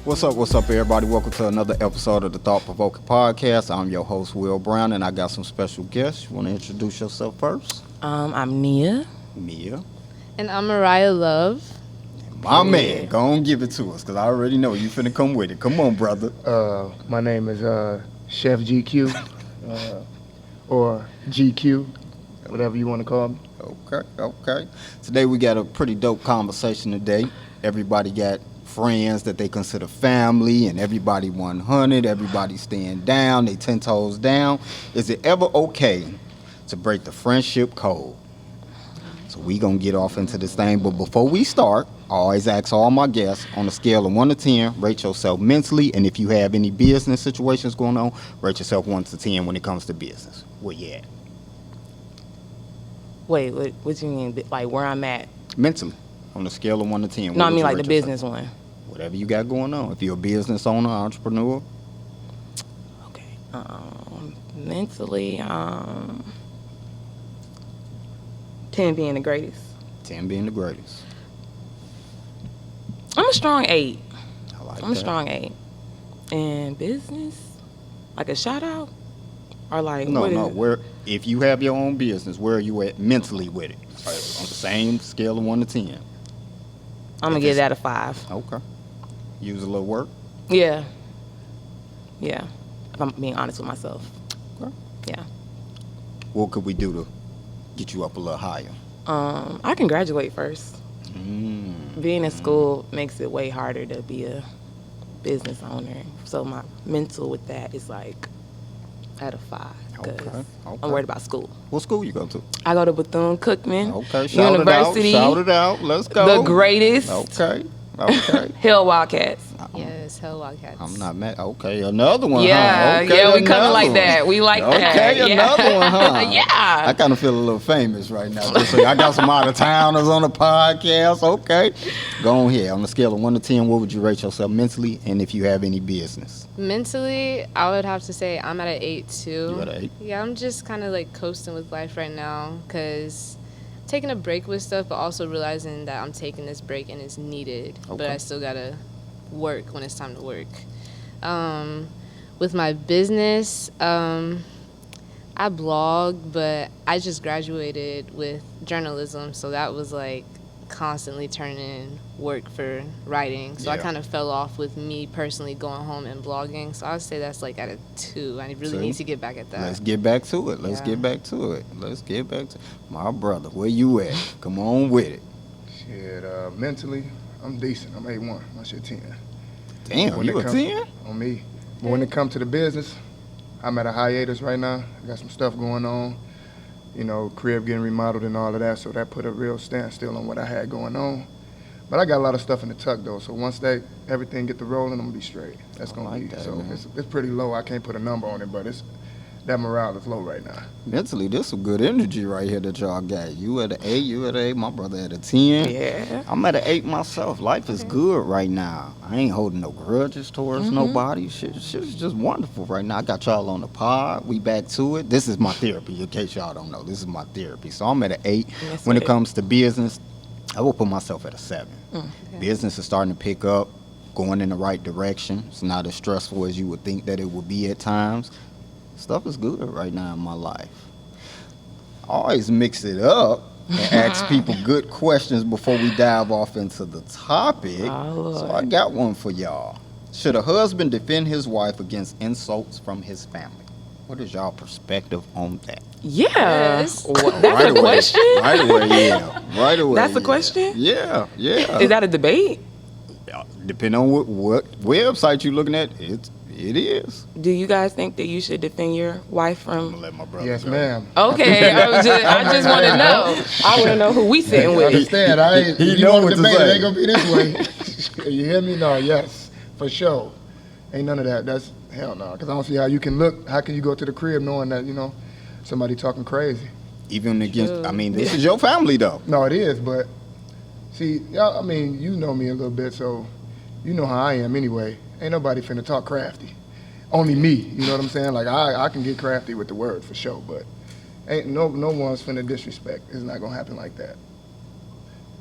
What's up, everybody? Welcome to another episode of the Thought Provoking Podcast. I'm your host, Will Brown, and I got some special guests. You want to introduce yourself first? I'm Nia. Mia. And I'm Mariah Love. My man, go on give it to us, because I already know you finna come with it. Come on, brother. My name is Chef GQ, or GQ, whatever you want to call me. Okay. Today we got a pretty dope conversation today. Everybody got friends that they consider family, and everybody 100, everybody staying down, they 10 toes down. Is it ever okay to break the friendship code? So we gonna get off into this thing, but before we start, I always ask all my guests on a scale of 1 to 10, rate yourself mentally, and if you have any business situations going on, rate yourself 1 to 10 when it comes to business. Where you at? Wait, what you mean? Like where I'm at? Mentally, on a scale of 1 to 10. No, I mean like the yourself? business one. Whatever you got going on. If you're a business owner, entrepreneur. Okay. Mentally, 10 being the greatest. 10 being the greatest. I'm a strong 8. I like I'm a that. strong 8. And business, like a shout out, or like No. what is it? Where if you have your own business, where are you at mentally with it? On the same scale of 1 to 10. I'm gonna give that a 5. Okay. Use a little work. Yeah. If I'm being honest with myself. Okay. Yeah. What could we do to get you up a little higher? I can graduate first. Being in school makes it way harder to be a business owner. So my mental with that is like at a 5. Because I'm worried about school. What school you go to? I go to Bethune-Cookman Okay, University. Shout it out. Let's go. The greatest. Okay. Hell Wildcats. Yes, Hell Wildcats. I'm not mad. Okay, another one, Yeah, huh? Okay, we coming like one. that. We like that. Okay, Yeah. another one, huh? Yeah. I kind of feel a little famous right now. Just so I got some out-of-towners on the podcast. Okay. Go on here. On a scale of 1 to 10, what would you rate yourself mentally, and if you have any business? Mentally, I would have to say I'm at an 8 too. You at an 8? Yeah, I'm just kind of like coasting with life right now because taking a break with stuff, but also realizing that I'm taking this break and it's needed. Okay. But I still gotta work when it's time to work. With my business, I blog, but I just graduated with journalism, so that was like constantly turning in work for writing. So I Yeah. kind of fell off with me personally going home and blogging. So I would say that's like at a 2. I really need to get back at that. Let's get back to it. Let's get back to it. My brother, where you at? Come on with it. Shit, mentally, I'm decent. I'm A1. My shit 10. Damn, you a 10? On me. But when it comes to the business, I'm at a hiatus right now. I got some stuff going on. You know, crib getting remodeled and all of that, so that put a real standstill on what I had going on. But I got a lot of stuff in the tuck though, so once everything get to rolling, I'm gonna be straight. That's gonna like be that, so. man. It's pretty low. I can't put a number on it, but that morale is low right now. Mentally, this some good energy right here that y'all got. You at an 8, my brother at a 10. Yeah. I'm at an 8 myself. Life is good right now. I ain't holding no grudges towards nobody. Shit's just wonderful right now. I got y'all on the pod. We back to it. This is my therapy, in case y'all don't know. This is my therapy. So I'm at an 8. That's When it right. comes to business, I will put myself at a 7. Business is starting to pick up, going in the right direction. It's not as stressful as you would think that it would be at times. Stuff is good right now in my life. I always mix it up and ask people good questions before we dive off into the topic. Oh, Lord. So I got one for y'all. Should a husband defend his wife against insults from his family? What is y'all perspective on that? Yeah. Yes. That's Right a away. question? Right away, yeah. Right away. That's a yeah. question? Yeah. Is that a debate? Depending on what website you're looking at, it is. Do you guys think that you should defend your wife I'm gonna from? let my brother Yes, go. ma'am. Okay, I just want to know. I want to know who we sitting I with. understand. He If you know want what to to debate, it say. ain't gonna be this way. You hear me? No, yes, for sure. Ain't none of that. That's hell no. Because I don't see how you can look. How can you go to the crib knowing that somebody talking crazy? Even against, I mean, this is your family though. No, it is. But see, y'all. I mean, you know me a little bit, so you know how I am anyway. Ain't nobody finna talk crafty. Only me. You know what I'm saying? Like I can get crafty with the word for sure, but ain't no one's finna disrespect. It's not gonna happen like that.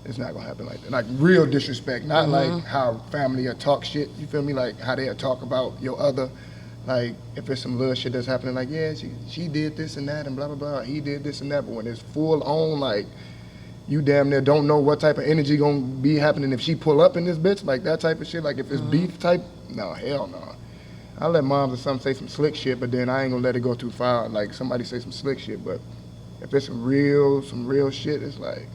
it's not gonna happen like that. Like real disrespect, not like how family talk shit. You feel me? Like how they talk about your other. Like if it's some little shit that's happening, like yeah, she did this and that and blah blah blah. He did this and that, but when it's full on, like you damn near don't know what type of energy gonna be happening if she pull up in this bitch, like that type of shit. Like if it's beef type, no, hell no. I let moms or something say some slick shit, but then I ain't gonna let it go too far. Like somebody say some slick shit, but if it's some real shit, it's like,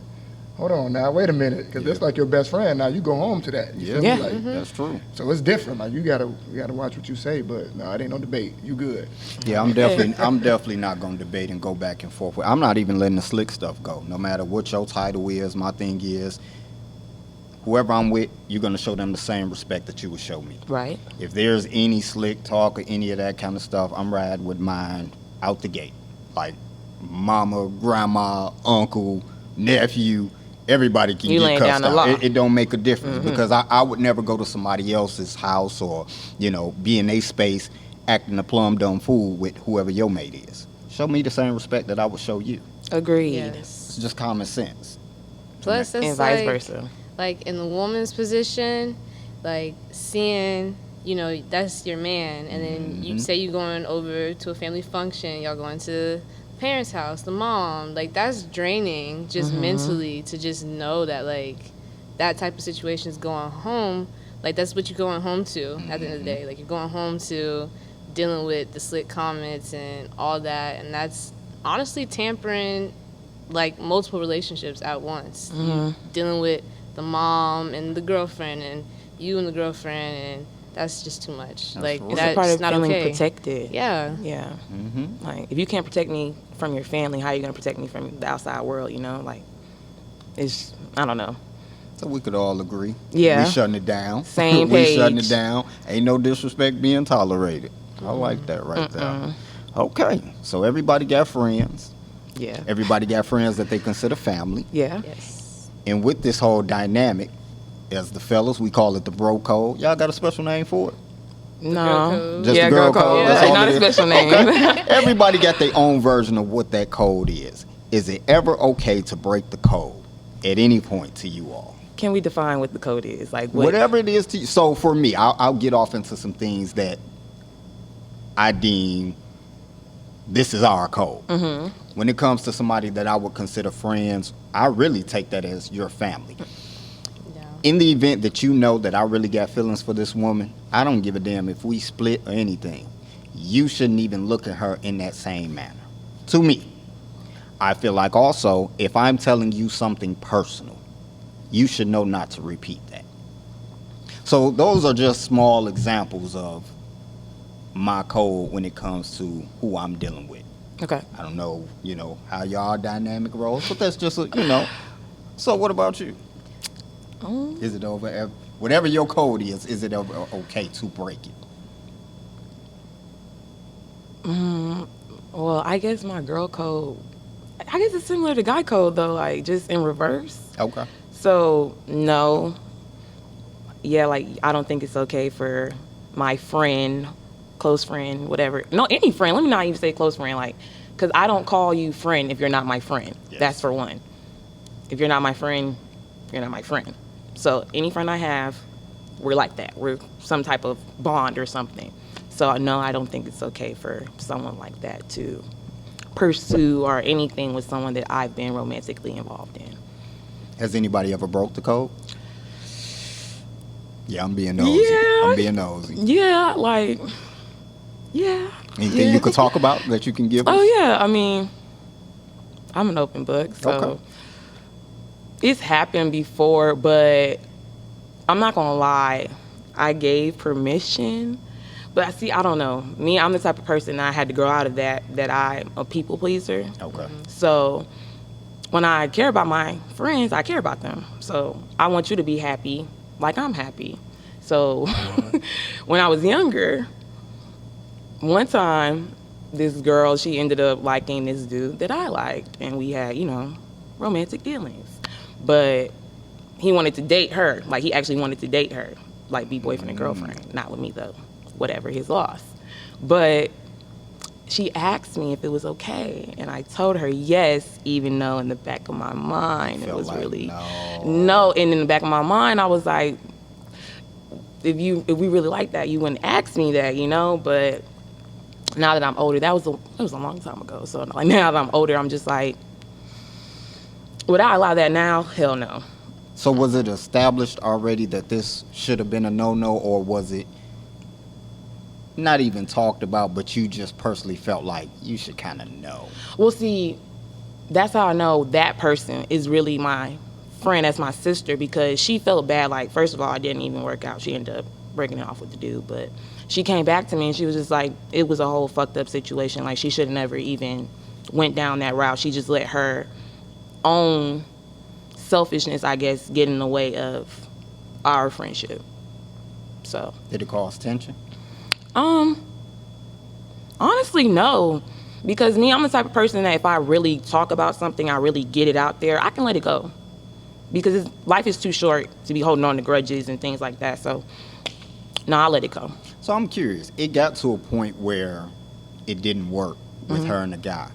hold on now, wait a minute, because that's like your best friend. Now you go home to that. You feel me? Like, that's true. So it's different. Like you gotta watch what you say, but no, it ain't no debate. You good? Yeah, I'm definitely not gonna debate and go back and forth. I'm not even letting the slick stuff go. No matter what your title is, my thing is, whoever I'm with, you're gonna show them the same respect that you would show me. Right. If there's any slick talk or any of that kind of stuff, I'm riding with mine out the gate. Like mama, grandma, uncle, nephew, everybody can You get laying cussed down the out. law. It don't make a difference because I would never go to somebody else's house or, be in a space acting a plum dumb fool with whoever your mate is. Show me the same respect that I would show you. Agreed. Yes. It's just common sense. Plus, that's And vice like, versa. like in the woman's position, like seeing, that's your man, and then you say you're going over to a family function, y'all going to parents' house, the mom, like that's draining just mentally to just know that like that type of situation is going home, like that's what you're going home to at the end of the day. Like you're going home to dealing with the slick comments and all that, and that's honestly tampering like multiple relationships at once. You dealing with the mom and the girlfriend and you and the girlfriend, and that's just too much. That's like right. It's that's a part of not feeling okay. protected. Yeah. Yeah. Like if you can't protect me from your family, how are you gonna protect me from the outside world? Like it's, I don't know. So we could all agree. Yeah. We shutting it down. Same We shutting page. it down. Ain't no disrespect being tolerated. I like that right there. Okay. So everybody got friends. Yeah. Everybody got friends that they consider family. Yeah. Yes. And with this whole dynamic, as the fellas, we call it the bro code. Y'all got a special name for it? girl No. code. Just yeah, the girl girl code. code. That's all Not it a is. special name. Everybody got their own version of what that code is. Is it ever okay to break the code at any point to you all? Can we define what the code is? Like what? Whatever it is to you. So for me, I'll get off into some things that I deem this is our code. When it comes to somebody that I would consider friends, I really take that as your family. Yeah. In the event that you know that I really got feelings for this woman, I don't give a damn if we split or anything. You shouldn't even look at her in that same manner. To me, I feel like also, if I'm telling you something personal, you should know not to repeat that. So those are just small examples of my code when it comes to who I'm dealing with. Okay. I don't know, how y'all dynamic rolls, but that's just, So what about you? Is it over? Whatever your code is it ever okay to break it? Well, I guess my girl code, I guess it's similar to guy code though, like just in reverse. Okay. So no. Yeah, like I don't think it's okay for my friend, close friend, whatever. No, any friend. Let me not even say close friend, like, because I don't call you friend if you're not my friend. Yes. That's for one. If you're not my friend, you're not my friend. So any friend I have, we're like that. We're some type of bond or something. So no, I don't think it's okay for someone like that to pursue or anything with someone that I've been romantically involved in. Has anybody ever broke the code? Yeah, I'm being nosy. Yeah. I'm being nosy. Yeah, like, yeah. Anything yeah. you could talk about that you can give us? Oh yeah, I mean, I'm an open book, so Okay. it's happened before, but I'm not gonna lie, I gave permission, but I don't know. Me, I'm the type of person I had to grow out of that I'm a people pleaser. Okay. So when I care about my friends, I care about them. So I want you to be happy like I'm happy. So when I was younger, one time, this girl, she ended up liking this dude that I liked, and we had, romantic dealings. But he wanted to date her. Like, he actually wanted to date her, like be boyfriend and girlfriend. Not with me, though. Whatever, his loss. But she asked me if it was okay, and I told her yes, even though in the back of my mind it Felt was like really no. And in the back of my mind, I was like, if we really like that, you wouldn't ask me that, you know. But now that I'm older, that was a long time ago. So like now that I'm older, I'm just like, would I allow that now? Hell no. So was it established already that this should have been a no-no, or was it not even talked about, but you just personally felt like you should kind of know? Well, see, that's how I know that person is really my friend, as my sister, because she felt bad. Like, first of all, I didn't even work out. She ended up breaking it off with the dude, but she came back to me and she was just like, it was a whole fucked up situation. Like, she should have never even went down that route. She just let her own selfishness, I guess, get in the way of our friendship. So Did it cause tension? Honestly, no. Because me, I'm the type of person that if I really talk about something, I really get it out there, I can let it go. Because life is too short to be holding on to grudges and things like that. So, no, I'll let it go. So I'm curious. It got to a point where it didn't work with her and the guy.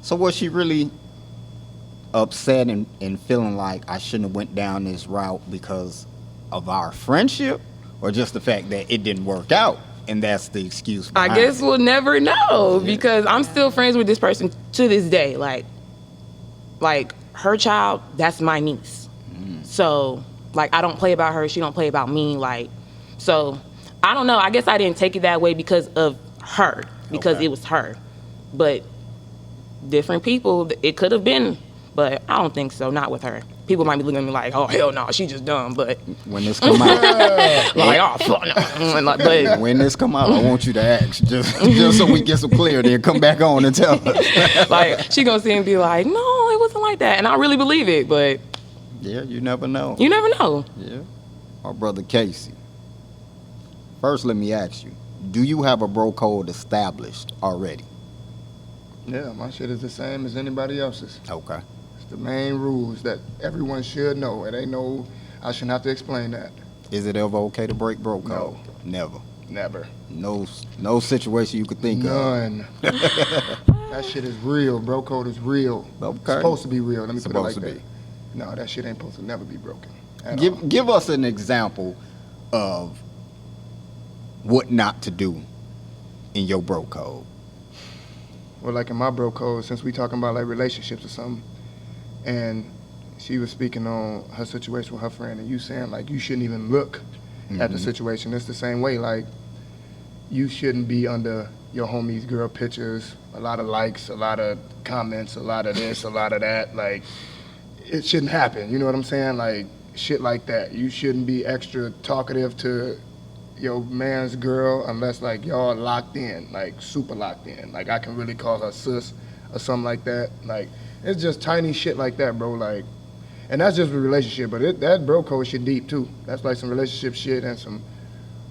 So was she really upset and feeling like I shouldn't have went down this route because of our friendship, or just the fact that it didn't work out and that's the excuse behind I guess it? we'll never know, because I'm still friends with this person to this day. Like her child, that's my niece. So, like, I don't play about her. She don't play about me. Like, so I don't know. I guess I didn't take it that way because of her, because Okay. it was her. But different people, it could have been, but I don't think so. Not with her. People might be looking at me like, oh, hell no, she just dumb. But When this come out, like, oh, fuck no. And like, but when this come out, I want you to ask just so we get some clarity and come back on and tell us. like, she gonna see and be like, no, it wasn't like that. And I really believe it, but Yeah, you never know. you never know. Yeah. Our brother Casey. First, let me ask you, do you have a bro code established already? Yeah, my shit is the same as anybody else's. Okay. It's the main rules that everyone should know. It ain't no, I shouldn't have to explain that. Is it ever okay to break bro code? No. Never. Never. No situation you could think None. That shit is real. Bro code is real. Okay. It's supposed to be real. Let me put it like Supposed to that. No, that shit ain't supposed to never be broken. of. At all. Give us an example of what not to do in your bro code. Well, like in my bro code, since we talking about like relationships or something, and she was speaking on her situation with her friend, and you saying like you shouldn't even look at the situation. It's the same way, like you shouldn't be under your homie's girl pictures, a lot of likes, a lot of comments, a lot of this, a lot of that. Like it shouldn't happen. You know what I'm saying? Like shit like that. You shouldn't be extra talkative to your man's girl unless like y'all locked in, like super locked in. Like I can really call her sis or something like that. Like it's just tiny shit like that, bro. Like, and that's just a relationship, but that bro code shit deep too. That's like some relationship shit and some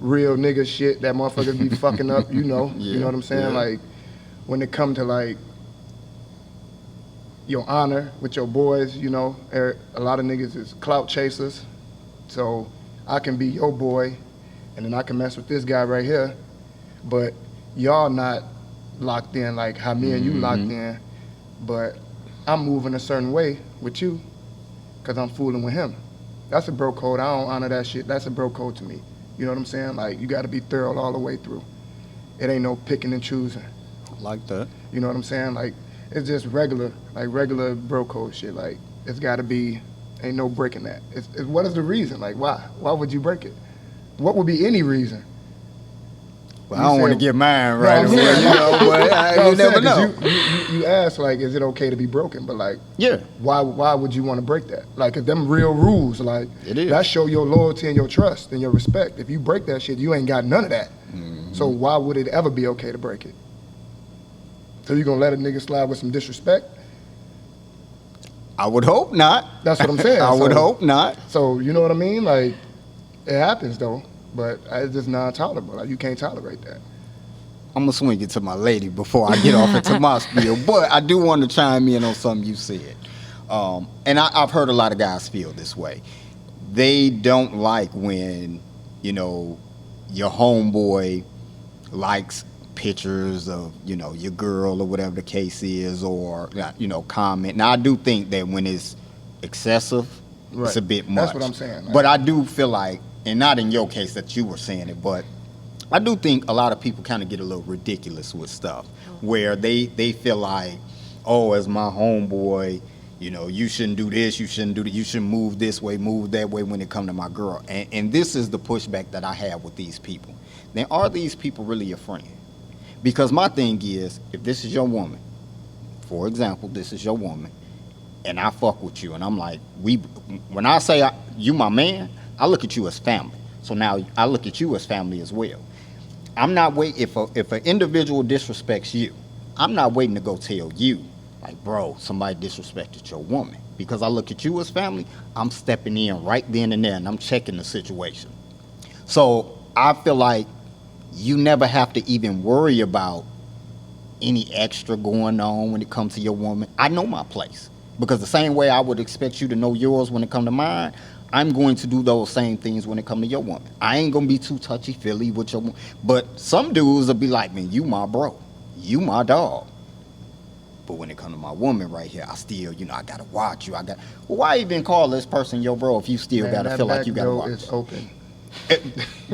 real nigga shit that motherfuckers be fucking up, you know. You know what I'm saying? Yeah. Like when it come to like your honor with your boys, you know, a lot of niggas is clout chasers. So I can be your boy and then I can mess with this guy right here, but y'all not locked in like how me and you locked in, but I'm moving a certain way with you because I'm fooling with him. That's a bro code. I don't honor that shit. That's a bro code to me. You know what I'm saying? Like, you got to be thorough all the way through. It ain't no picking and choosing. Like that. You know what I'm saying? Like, it's just regular bro code shit. Like, it's got to be, ain't no breaking that. What is the reason? Like, why? Why would you break it? What would be any reason? Well, I don't want to get mine No, right I'm away, saying- you know, but No, you I'm never saying, know. 'cause You ask, like, is it okay to be broken? But, like, Yeah. why would you want to break that? Like, 'cause them real rules, like, It is. that show your loyalty and your trust and your respect. If you break that shit, you ain't got none of that. So why would it ever be okay to break it? So you gonna let a nigga slide with some disrespect? I would hope not. That's what I'm saying. I would So- hope not. So you know what I mean? Like, it happens though, but it's just non-tolerable. Like, you can't tolerate that. I'm going to swing it to my lady before I get off into my spiel. But I do want to chime in on something you said. And I've heard a lot of guys feel this way. They don't like when, you know, your homeboy likes pictures of, your girl or whatever the case is, or, comment. Now, I do think that when it's excessive, it's a bit much. That's what I'm saying. But I do feel like, and not in your case that you were saying it, but I do think a lot of people kind of get a little ridiculous with stuff where they feel like, oh, as my homeboy, you shouldn't do this, you shouldn't do that, you shouldn't move this way, move that way when it comes to my girl. And this is the pushback that I have with these people. Now, are these people really your friend? Because my thing is, if this is your woman, for example, this is your woman, and I fuck with you, and I'm like, when I say you my man, I look at you as family. So now I look at you as family as well. I'm not waiting, if an individual disrespects you, I'm not waiting to go tell you, like, bro, somebody disrespected your woman. Because I look at you as family, I'm stepping in right then and there, and I'm checking the situation. So I feel like you never have to even worry about any extra going on when it comes to your woman. I know my place. Because the same way I would expect you to know yours when it comes to mine, I'm going to do those same things when it comes to your woman. I ain't going to be too touchy-feely with your woman. But some dudes will be like, man, you my bro. You my dog. But when it comes to my woman right here, I still, I got to watch you. Why even call this person your bro if you still got to feel like you got to watch? It's open.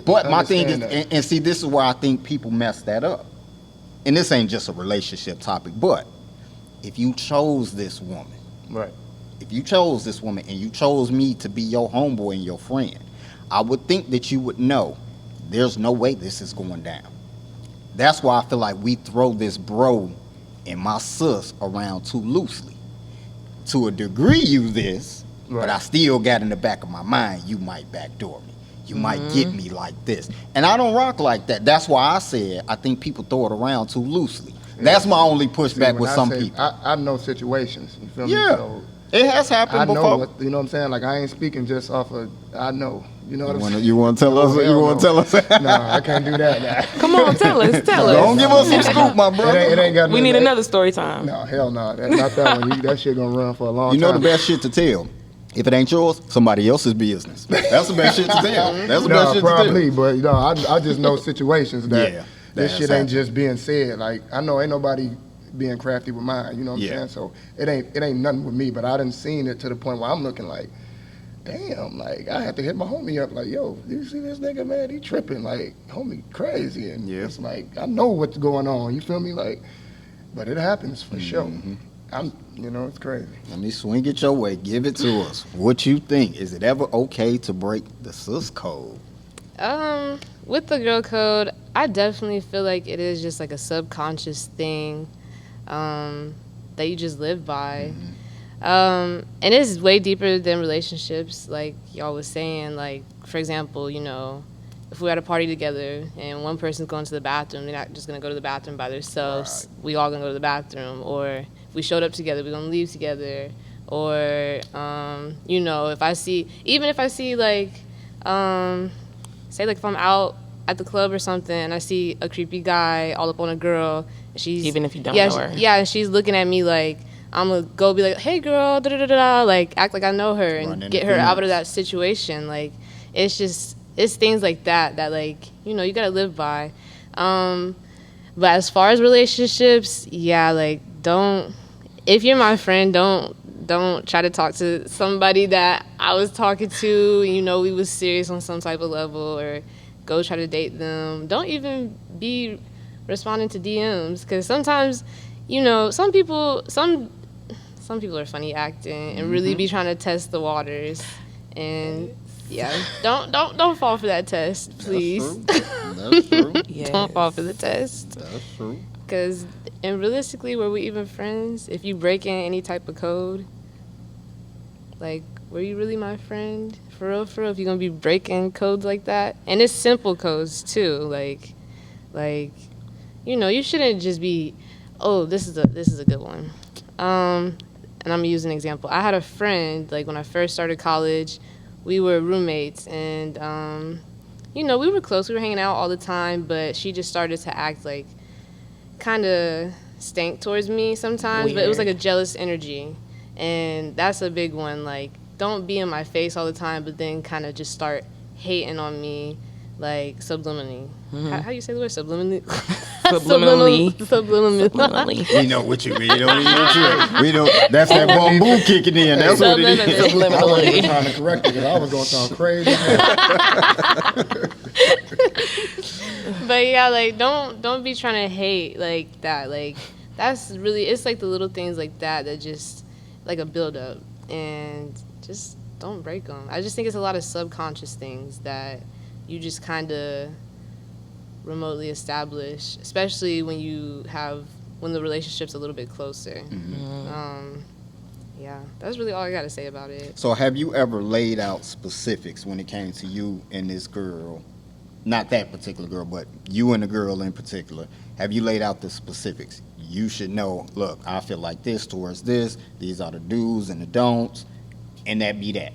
But my thing is, and see, this is where I think people mess that up. And this ain't just a relationship topic, but if you chose this woman, right? If you chose this woman and you chose me to be your homeboy and your friend, I would think that you would know there's no way this is going down. That's why I feel like we throw this bro and my sis around too loosely. To a degree, you this, but I still got in the back of my mind, you might backdoor me. You might get me like this. And I don't rock like that. That's why I said I think people throw it around too loosely. Yeah. That's my only pushback with some people. I know situations. You feel me? Yeah. So it has happened before. Know you know what I'm saying? Like, I ain't speaking just off of, I know. You know what I'm saying? You want to tell us? You want to tell us? No, I can't do that. Come on, tell us. Don't give us some scoop, my brother. It ain't got we need another story time. No, hell no. Not that one. That shit gonna run for a long time. You know the best shit to tell? If it ain't yours, somebody else's business. That's the best shit to tell. That's the best shit probably, to tell. But I just know situations that this shit ain't happened. just being said. Like, I know ain't nobody being crafty with mine. You know what I'm saying? So it ain't nothing with me. But I done seen it to the point where I'm looking like, damn, like, I had to hit my homie up like, yo, you see this nigga, man? He tripping, like, homie crazy. And it's like, I know what's going on. You feel me? Like, but it happens for sure. It's crazy. Let me swing it your way. Give it to us. What you think? Is it ever okay to break the sis-code? With the girl code, I definitely feel like it is just like a subconscious thing that you just live by. And it's way deeper than relationships, like y'all was saying. Like, for example, if we're at a party together and one person's going to the bathroom, they're not just going to go to the bathroom by themselves. Right. We all going to go to the bathroom. Or if we showed up together, we're going to leave together. Or, if I see, like, say, like, if I'm out at the club or something and I see a creepy guy all up on a girl, she's... Even if you don't know her. Yeah, and she's looking at me like, I'm going to go be like, hey, girl, da-da-da-da, like, act like I know her and get her out of that situation. Like, it's things like that, like, you got to live by. But as far as relationships, like, if you're my friend, don't try to talk to somebody that I was talking to, we was serious on some type of level, or go try to date them. Don't even be responding to DMs, because sometimes, some people are funny acting and really be trying to test the waters. And don't fall for that test, please. That's true. Yes. Don't fall for the test. That's true. Because, and realistically, were we even friends? If you break in any type of code, like, were you really my friend? For real, if you're going to be breaking codes like that? And it's simple codes, too. Like, you shouldn't just be, oh, this is a good one. And I'm going to use an example. I had a friend, like, when I first started college, we were roommates, and, we were close. We were hanging out all the time, but she just started to act, like, kind of stank towards me sometimes. Weird. But it was, like, a jealous energy, and that's a big one. Like, don't be in my face all the time, but then kind of just start hating on me like subliminally. How you say the word subliminally? Subliminally. Subliminally. We know what you mean. We know that's that bamboo kicking in. That's what it is. I wasn't even trying to correct it because I was going to sound crazy. But yeah, like don't be trying to hate like that. Like that's really, it's like the little things like that just like a build up, and just don't break them. I just think it's a lot of subconscious things that you just kind of remotely establish, especially when the relationship's a little bit closer. Yeah, that's really all I got to say about it. So have you ever laid out specifics when it came to you and this girl? Not that particular girl, but you and the girl in particular. Have you laid out the specifics? You should know, look, I feel like this towards this. These are the do's and the don'ts. And that be that.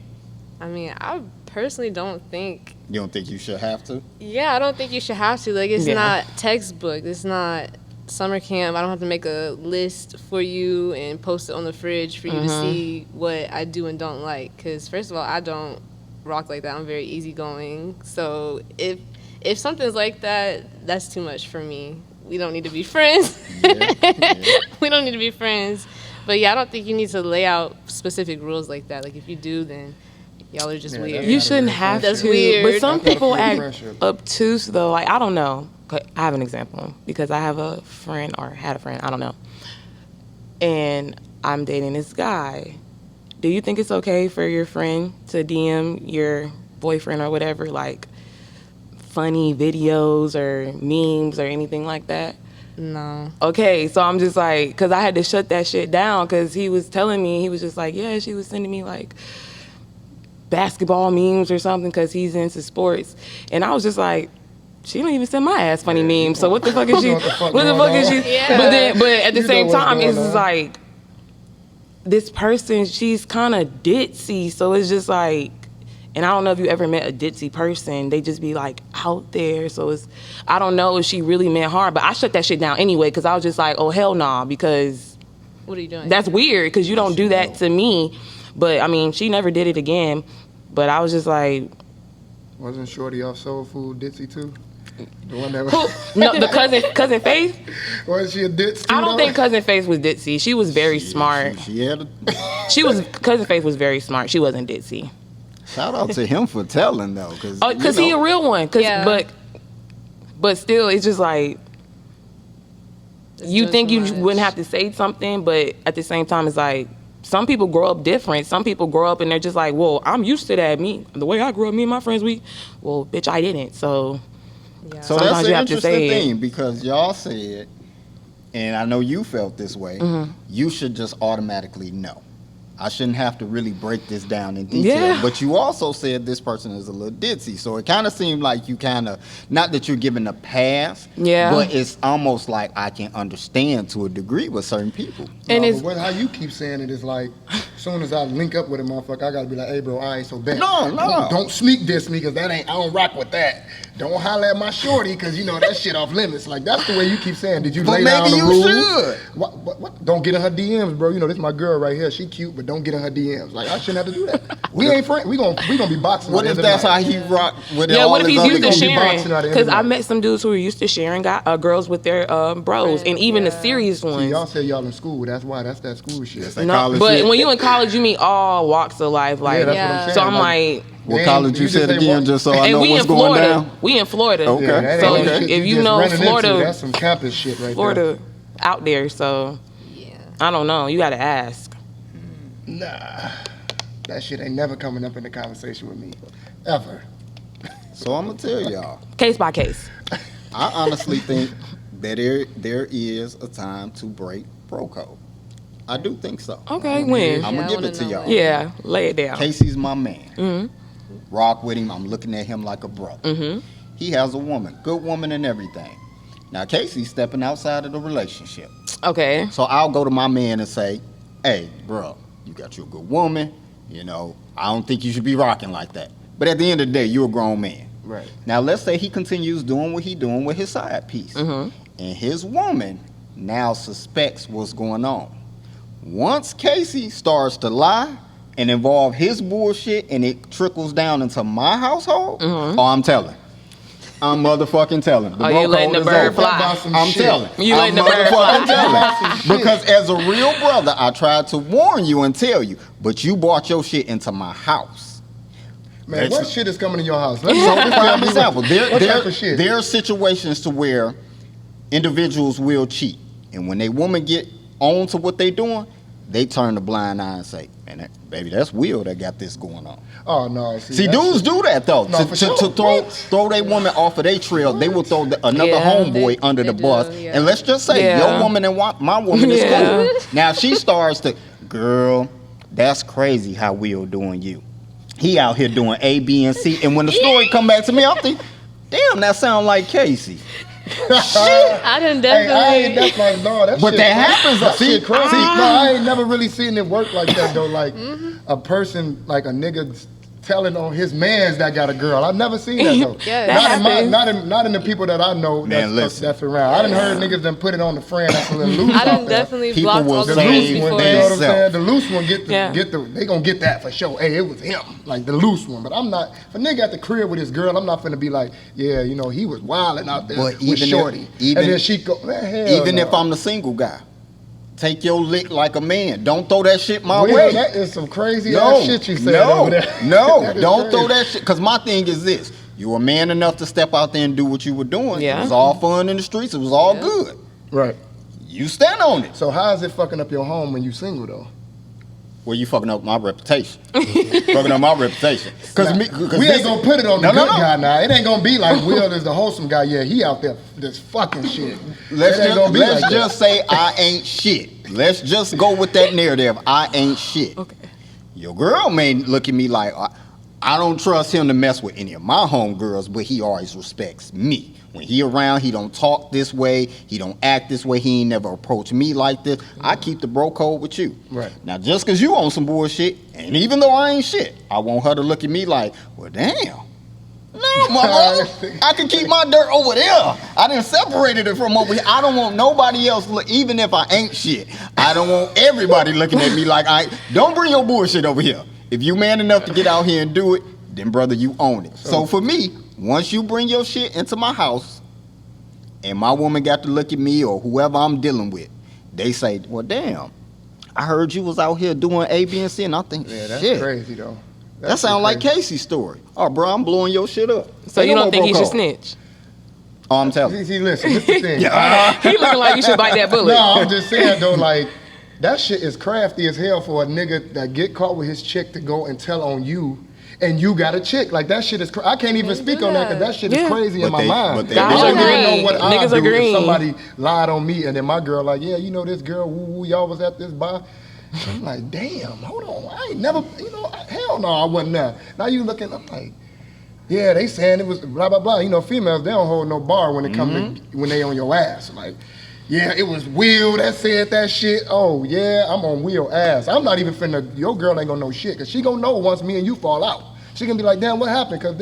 I mean, I personally don't think... You don't think you should have to? Yeah, I don't think you should have to. Like, it's not textbook. It's not summer camp. I don't have to make a list for you and post it on the fridge for you to see what I do and don't like. Because, first of all, I don't rock like that. I'm very easygoing. So if something's like that, that's too much for me. We don't need to be friends. We don't need to be friends. But yeah, I don't think you need to lay out specific rules like that. Like, if you do, then y'all are just weird. You shouldn't have That's to. weird. But some people act friendship. obtuse, though. Like, I don't know. I have an example because I have a friend, or had a friend, I don't know. And I'm dating this guy. Do you think it's okay for your friend to DM your boyfriend or whatever, like, funny videos or memes or anything like that? No. Okay, so I'm just like, because I had to shut that shit down because he was telling me, he was just like, yeah, she was sending me like basketball memes or something because he's into sports. And I was just like, she don't even send my ass funny memes. So what the fuck is she? What the fuck is she? Yeah. But at the You same know what's time, it's going just on. like, this person, she's kind of ditzy. So it's just like, and I don't know if you ever met a ditzy person. They just be like out there. So I don't know if she really meant harm, but I shut that shit down anyway because I was just like, oh, hell nah, because What are you doing? that's weird because you don't do that to me. But I mean, she never did it again. But I was just like, Wasn't Shorty off Soul Food ditzy too? The one that who? No, the cousin Faith. was she a ditz too? I don't though? think cousin Faith was ditzy. She was very smart. She had Cousin Faith was very smart. She wasn't ditzy. shout out to him for telling, though. Because he a real one. Yeah. But still, it's just like, Just you doing think too you much. wouldn't have to say something, but at the same time, it's like, some people grow up different. Some people grow up and they're just like, well, I'm used to that. The way I grew up, me and my friends, well, bitch, I didn't. So Yeah. So Sometimes that's you an have to interesting say it. thing because y'all said, and I know you felt this way, you should just automatically know. I shouldn't have to really break this down in detail. Yeah. But you also said this person is a little ditzy. So it kind of seemed like you kind of, not that you're giving a pass, Yeah. but it's almost like I can understand to a degree with certain people. And No, it's but how you keep saying it is like, as soon as I link up with a motherfucker, I gotta be like, hey bro, all right, so bet. No. Don't sneak diss me, cause I don't rock with that. Don't holler at my shorty, cause you know that shit off limits. Like that's the way you keep saying. Did you But lay down maybe the you rules? should. What? Don't get in her DMs, bro. You know this my girl right here. She cute, but don't get in her DMs. Like I shouldn't have to do that. We ain't friends. We gonna be boxing. What at if the end that's of the how night. he rock with yeah, all what if his he's other used to guys? sharing? boxing out of Because I everybody. met some dudes who were used to sharing girls with their bros, and even the Yeah. serious See, ones. y'all say y'all in school. That's why. That's that school shit. That No, college but shit. when you in college, you meet all walks of life. Like, Yeah, that's Yeah. what I'm saying. so I'm like, What Damn, college you you just said say again, what? just so I and know we what's in going Florida. down? We in Florida. Okay. Yeah, that So ain't shit if you just know running into. Florida- That's some campus shit right Florida out there. So Yeah. I don't know. You got to ask. there. Nah, that shit ain't never coming up in the conversation with me, ever. So I'm going to tell y'all. Case by case. I honestly think that there is a time to break bro code. I do think so. Okay, when? I'm Yeah, gonna I give wanna it to know y'all. when. Yeah, lay it down. Casey's my man. Mm-hmm. Rock with him. I'm looking at him like a brother. Mm-hmm. He has a woman, good woman and everything. Now Casey's stepping outside of the relationship. Okay. So I'll go to my man and say, hey, bro, you got you a good woman. You know, I don't think you should be rocking like that. But at the end of the day, you're a grown man. Right. Now let's say he continues doing what he doing with his side piece. Mm-hmm. And his woman now suspects what's going on. Once Casey starts to lie and involve his bullshit and it trickles down into my household, Mhm. oh, I'm telling. I'm motherfucking telling. The Oh, bro you letting code the is bird over. fly. I'm telling. You letting the I'm bird motherfucking fly. telling. Because as a real brother, I tried to warn you and tell you, but you brought your shit into my house. Man, what shit is coming in your house? So, prime example, what type of shit? there are situations to where individuals will cheat, and when they woman get on to what they doing, they turn the blind eye and say, "Man, baby, that's Will that got this going on." Oh no! See, dudes do that though. No, for sure. To throw their woman off of their trail, they will throw another homeboy under the bus. yeah. And let's just say your woman and my woman is cool. Now she starts to, girl, that's crazy how Will doing you. He out here doing A, B, and C. And when the story come back to me, I'm thinking, damn, that sound like Casey. I done definitely. That's like, no, that But shit that crazy. happens. That See, shit crazy. see, No, I ain't never really seen it work like that though. Like a person, like a nigga telling on his mans that got a girl. I've never seen that though. Yeah, not in the people that I know that's around. I done heard niggas them put it on the friend that's a little loose. I done out there. definitely People blocked will all the say names You know before. what I'm Self. saying? The loose one get Yeah. they gonna get that for sure. Hey, it was him, like the loose one. But I'm not. If a nigga at the crib with his girl, I'm not finna be like, yeah, you know, he was wilding out there But with even if- shorty. even- and then she go, man, hell Even no. if I'm the single guy, take your lick like a man. Don't throw that shit my Will, way. that is some crazy ass shit you said over there. No, That is don't crazy. throw that shit. Because my thing is this. You were man enough to step out there and do what you were doing. Yeah. It was all fun in the streets. It was all good. Right. You stand on it. So how is it fucking up your home when you single though? Well, you fucking up my reputation. Fucking up my reputation. Because We ain't gonna put it on the No, good no. guy now. It ain't gonna be like Will is the wholesome guy. Yeah, he out there just fucking shit. Let's It ain't gonna be just, like that. say I ain't shit. Let's just go with that narrative. I ain't shit. Okay. Your girl may look at me like, I don't trust him to mess with any of my homegirls, but he always respects me. When he around, he don't talk this way. He don't act this way. He ain't never approached me like this. I keep the bro code with you. Right. Now, just because you on some bullshit, and even though I ain't shit, I want her to look at me like, well, damn. No, my brother. I can keep my dirt over there. I done separated it from over here. I don't want nobody else, even if I ain't shit. I don't want everybody looking at me like, don't bring your bullshit over here. If you man enough to get out here and do it, then brother, you own it. So for me, once you bring your shit into my house, and my woman got to look at me or whoever I'm dealing with, they say, well, damn, I heard you was out here doing A, B, and C, and I think, Yeah, that's shit. crazy though. That sound like Casey's story. Oh, bro, I'm blowing your shit up. So Ain't you no don't more think he bro should code. snitch? Oh, I'm telling you. See, listen, this the thing. He looking like you should bite that bullet. No, I'm just saying though, like that shit is crafty as hell for a nigga that get caught with his chick to go and tell on you, and you got a chick. Like that shit is. I can't even speak on that because that shit is Yeah. crazy in But my they- mind. but they I don't agree. even know what I Niggas do agree. if somebody lied on me, and then my girl like, yeah, you know this girl, woo woo, y'all was at this bar. I'm like, damn, hold on, I ain't never, hell no, I wasn't there. Now you looking, I'm like, yeah, they saying it was blah blah blah. You know, females they don't hold no bar when it come to when they on your ass. Like, yeah, it was Will that said that shit. Oh yeah, I'm on Will ass. I'm not even finna. Your girl ain't gonna know shit because she gonna know once me and you fall out. She gonna be like, damn, what happened? Cause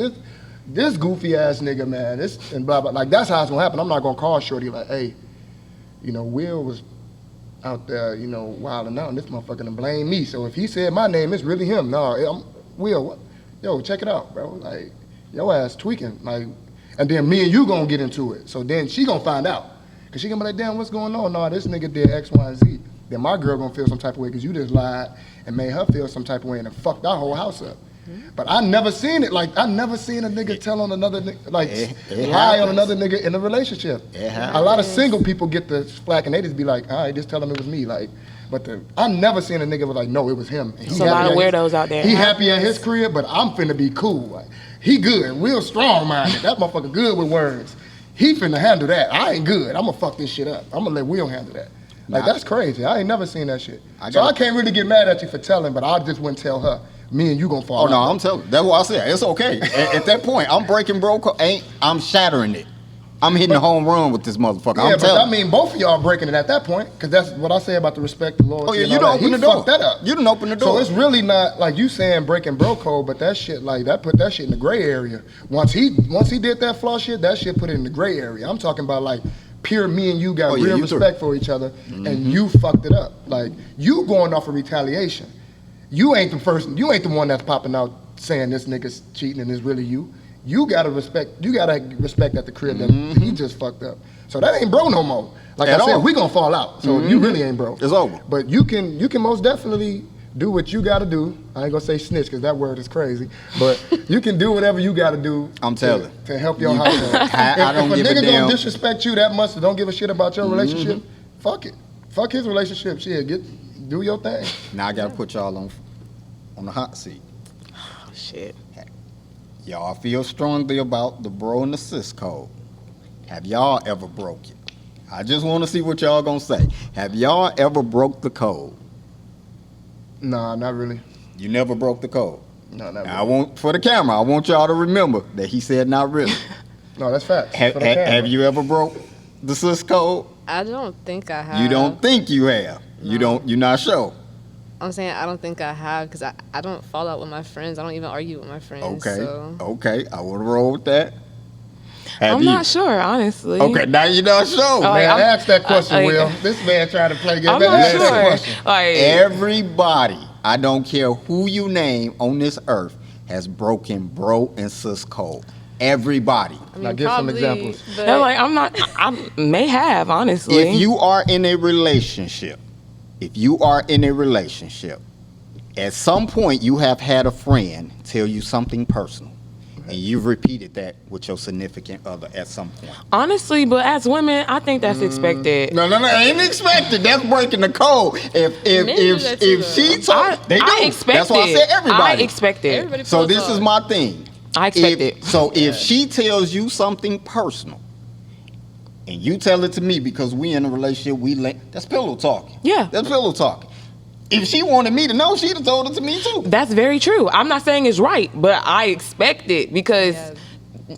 this goofy ass nigga, man, this and blah blah. Like that's how it's gonna happen. I'm not gonna call shorty like, hey, Will was out there, wilding out, and this motherfucker done blame me. So if he said my name, it's really him. No, I'm Will. What? Yo, check it out, bro. Like, your ass tweaking. Like, and then me and you gonna get into it. So then she gonna find out. Cause she gonna be like, damn, what's going on? No, this nigga did X, Y, and Z. Then my girl gonna feel some type of way because you just lied and made her feel some type of way and it fucked our whole house up. But I never seen it. Like, I never seen a nigga tell on another nigga, like, It lie on happens. another nigga in a relationship. It happens. A lot of single people get the flack and they just be like, all right, just tell him it was me. Like, but I never seen a nigga was like, no, it was him. And he There's a lot of happy at weirdos out there. He happy at his crib, but I'm finna be cool. Like, he good, real strong-minded. That motherfucker good with words. He finna handle that. I ain't good. I'm gonna fuck this shit up. I'm gonna let Will handle that. Like, that's crazy. I ain't never seen that shit. So I can't really get mad at you for telling, but I just wouldn't tell her. Me and you gonna fall Oh, no, out. I'm telling you. That's what I said. It's okay. At that point, I'm breaking bro code. I'm shattering it. I'm hitting a home run with this motherfucker. Yeah, I'm but telling I mean, both of y'all breaking it at that point, because that's what I say about the respect, the loyalty. Oh, yeah, and you all done that. open the He door. fucked that up. You done open the door. So it's really not like you saying breaking bro code, but that shit like that put that shit in the gray area. Once he did that flaw shit, that shit put it in the gray area. I'm talking about like pure me and you got Oh, yeah, real you respect for each other, and you fucked it up. Like you going off of retaliation. You ain't the one that's popping out saying this nigga's cheating and it's really you. you gotta respect at the crib that he just fucked up. So that ain't bro no more. Like At I said, all. we gonna fall out. So you really ain't bro. It's over. But you can most definitely do what you gotta do. I ain't gonna say snitch because that word is crazy. But you can do whatever you gotta do. I'm telling. to help your household. I don't if give a a nigga damn. gonna disrespect you that much and don't give a shit about your relationship, fuck it. Fuck his relationship. Shit, do your thing. Now I gotta put y'all on the hot seat. Oh, shit. Y'all feel strongly about the bro and the sis code. Have y'all ever broke it? I just want to see what y'all gonna say. Have y'all ever broke the code? Nah, not really. You never broke the code. No, not Now, really. for the camera, I want y'all to remember that he said not really. No, that's facts. have, For the camera. have you ever broke the sis code? I don't think I have. You don't think you have. You're not sure. I'm saying I don't think I have because I don't fall out with my friends. I don't even argue with my friends. Okay. So. Okay. I want to roll with that. Have I'm you? not sure, honestly. Okay. Now you're not sure. Oh, Man, I'm- ask that question, I- Will. This man trying to play game. I'm not Ask that sure. question. Like, Everybody, I don't care who you name on this earth, has broken bro and sis code. Everybody. I mean, Now give some probably, examples. But no, like, I'm not. I may have, honestly. If you are in a relationship, at some point you have had a friend tell you something personal, and you've repeated that with your significant other at some point. Honestly, but as women, I think that's expected. No, ain't expected. That's breaking the code. If Men do that too, she told, they do. I expect That's why I it. said everybody. I expect it. everybody So feels this is hard. my thing. I expect it. So if she tells you something personal, and you tell it to me because we in a relationship, that's pillow talking. Yeah. That's pillow talking. If she wanted me to know, she'd have told it to me too. That's very true. I'm not saying it's right, but I expect it because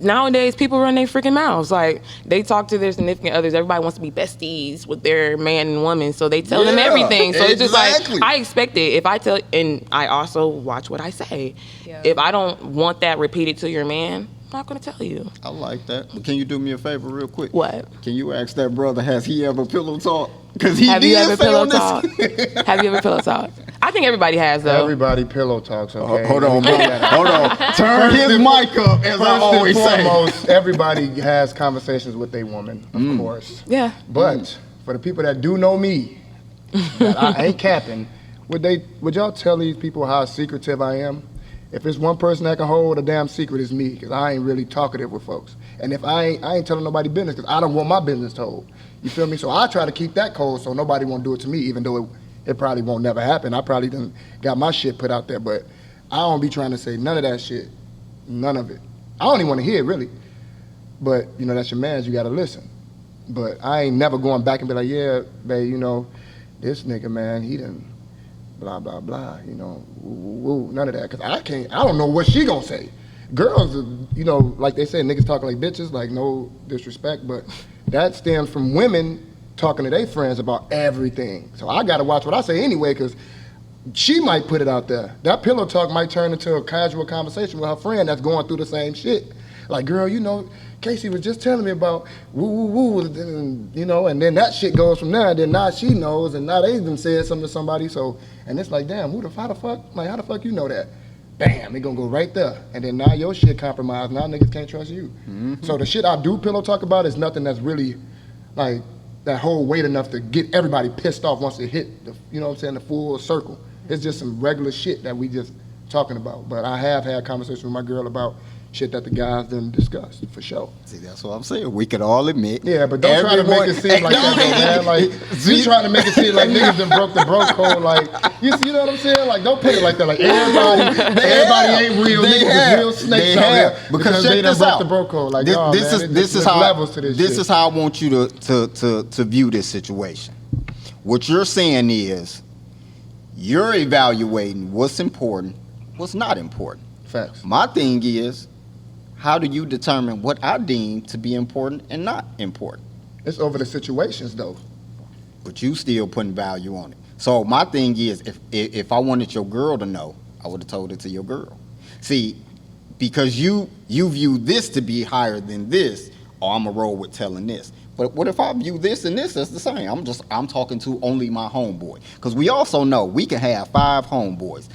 nowadays people run their freaking mouths. Like, they talk to their significant others. Everybody wants to be besties with their man and woman, so they tell them Yeah, everything. So it's just exactly. like, I expect it. If I tell, and I also watch what I say. Yeah. If I don't want that repeated to your man, I'm not going to tell you. I like that. But can you do me a favor real quick? What? Can you ask that brother, has he ever pillow talk? Because he Have did you ever say pillow on this. talk? Have you ever pillow talk? I think everybody has, though. Everybody pillow talks, okay? Hold on, bro. Hold on. Turn his mic up, as I First always and say. foremost, everybody has conversations with their woman, of course. Yeah. But for the people that do know me, that I ain't capping, would y'all tell these people how secretive I am? If it's one person that can hold a damn secret, it's me, because I ain't really talkative with folks. And if I ain't telling nobody business, because I don't want my business told. You feel me? So I try to keep that cold so nobody won't do it to me, even though it probably won't never happen. I probably done got my shit put out there, but I don't be trying to say none of that shit. None of it. I don't even want to hear it, really. But, you know, that's your man's, you got to listen. But I ain't never going back and be like, yeah, babe, you know, this nigga, man, he done blah, blah, blah, you know, woo, woo, none of that. Because I don't know what she gonna say. Girls, you know, like they say, niggas talking like bitches, like no disrespect, but that stems from women talking to their friends about everything. So I gotta watch what I say anyway, because she might put it out there. That pillow talk might turn into a casual conversation with her friend that's going through the same shit. Like, girl, you know, Casey was just telling me about woo, woo, woo, and, you know, and then that shit goes from there, and then now she knows, and now they even said something to somebody, so, and it's like, damn, how the fuck you know that? Bam, it gonna go right there. And then now your shit compromised, now niggas can't trust you. So the shit I do pillow talk about is nothing that's really, like, that whole weight enough to get everybody pissed off once it hit, you know what I'm saying, the full circle. It's just some regular shit that we just talking about. But I have had conversations with my girl about shit that the guys didn't discuss, for sure. See, that's what I'm saying. We could all admit. Yeah, but don't try to make it seem like that, though, man. Like, you trying to make it seem like niggas done broke the bro code. Like, you know what I'm saying? Like, don't put it like that. Like, everybody ain't real. They Niggas have. is real snakes They out have. here Because they check done this broke out. the bro code. Like, This, oh, this man, is this is there's how levels to this shit. is how I want you to view this situation. What you're saying is you're evaluating what's important, what's not important. Facts. My thing is, how do you determine what I deem to be important and not important? It's over the situations, though. But you still putting value on it. So my thing is, if I wanted your girl to know, I would have told it to your girl. See, because you view this to be higher than this, or I'm going to roll with telling this. But what if I view this and this as the same? I'm talking to only my homeboy. Because we also know we can have 5 homeboys.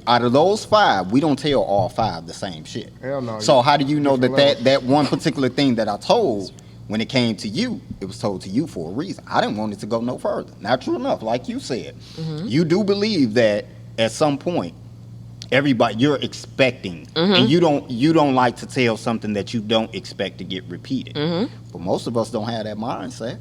Out of those 5, we don't tell all 5 the same shit. Hell no. So how do you know Different that levels. that one particular thing that I told, when it came to you, it was told to you for a reason. I didn't want it to go no further. Natural enough, like you said. You do believe that at some point, everybody you're expecting, and you don't like to tell something that you don't expect to get repeated. But most of us don't have that mindset.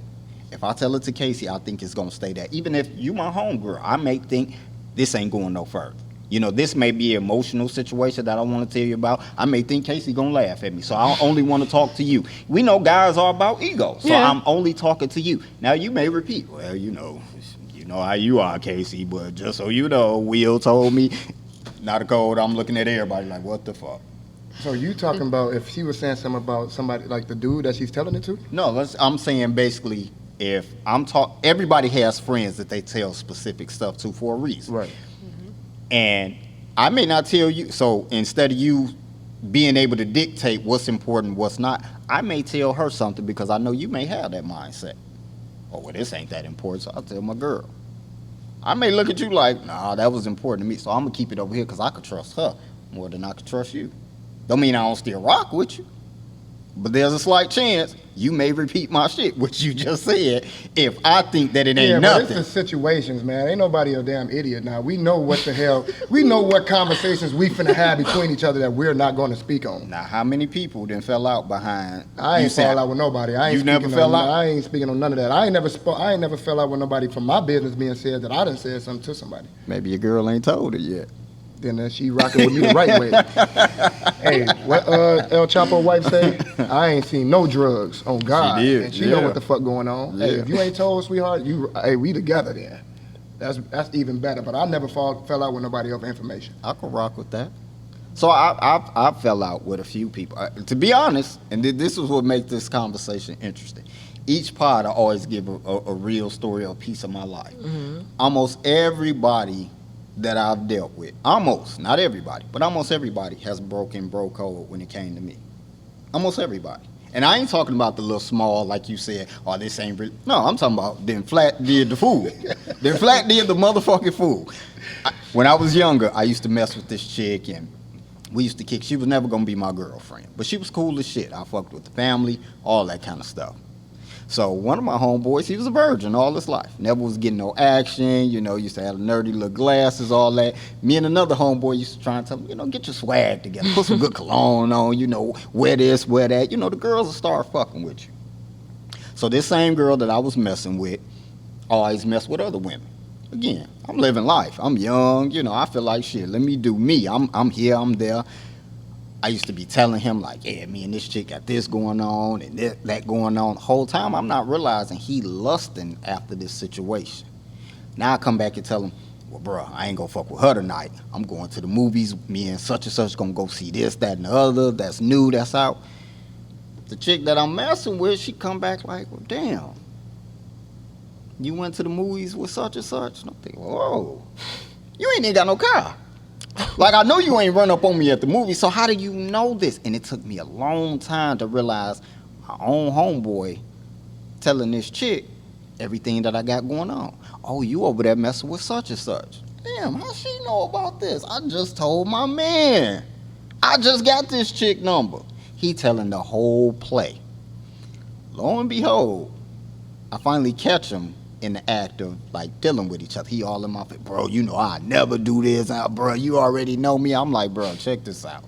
If I tell it to Casey, I think it's gonna stay there. Even if you my homegirl, I may think this ain't going no further. You know, this may be an emotional situation that I want to tell you about. I may think Casey gonna laugh at me, so I only want to talk to you. We know guys are about ego, so Yeah. I'm only talking to you. Now you may repeat, well, you know how you are, Casey, but just so you know, Will told me. Not a code. I'm looking at everybody like, what the fuck? So you talking about if she was saying something about somebody like the dude that she's telling it to? No, I'm saying basically, if everybody has friends that they tell specific stuff to for a reason. Right. And I may not tell you, so instead of you being able to dictate what's important, what's not, I may tell her something because I know you may have that mindset. Oh, well, this ain't that important, so I'll tell my girl. I may look at you like, nah, that was important to me, so I'm going to keep it over here because I could trust her more than I could trust you. Don't mean I don't still rock with you, but there's a slight chance you may repeat my shit, which you just said, if I think that it ain't Yeah, but nothing. it's the situations, man. Ain't nobody a damn idiot now. We know what the hell, we know what conversations we finna have between each other that we're not going to speak on. Now, how many people then fell out behind? I you ain't said- fall out with nobody. I ain't You never speaking fell on, out? I ain't speaking on none of that. I ain't never fell out with nobody from my business being said that I done said something to somebody. Maybe your girl ain't told it yet. Then she rocking with me the right way. Hey, what El Chapo wife say? I ain't seen no drugs on God. She did, And she know yeah. what the fuck going on. Hey, Yeah. if you ain't told, sweetheart, we together then. That's even better. But I never fell out with nobody over information. I could rock with that. So I fell out with a few people. To be honest, and this is what makes this conversation interesting. Each pod I always give a real story or a piece of my life. Almost everybody that I've dealt with, not everybody, but almost everybody has broken bro code when it came to me. Almost everybody. And I ain't talking about the little small, like you said, oh, this ain't real. No, I'm talking about then flat did the fool. Then flat did the motherfucking fool. When I was younger, I used to mess with this chick, and we used to kick. She was never going to be my girlfriend, but she was cool as shit. I fucked with the family, all that kind of stuff. So one of my homeboys, he was a virgin all his life. Never was getting no action, used to have nerdy little glasses, all that. Me and another homeboy used to try and tell him, get your swag together. Put some good cologne on, wear this, wear that. The girls will start fucking with you. So this same girl that I was messing with always messed with other women. Again, I'm living life. I'm young, I feel like shit. Let me do me. I'm here, I'm there. I used to be telling him like, yeah, me and this chick got this going on and that going on. The whole time I'm not realizing he lusting after this situation. Now I come back and tell him, well, bro, I ain't gonna fuck with her tonight. I'm going to the movies. Me and such gonna go see this, that, and the other. That's new, that's out. The chick that I'm messing with, she come back like, well, damn. You went to the movies with such and such? And I'm thinking, whoa, you ain't even got no car. Like, I know you ain't run up on me at the movie, so how do you know this? And it took me a long time to realize my own homeboy telling this chick everything that I got going on. Oh, you over there messing with such and such. Damn, how she know about this? I just told my man. I just got this chick number. He telling the whole play. Lo and behold, I finally catch him in the act of like dealing with each other. He all in my face, bro, I never do this. Bro, you already know me. I'm like, bro, check this out.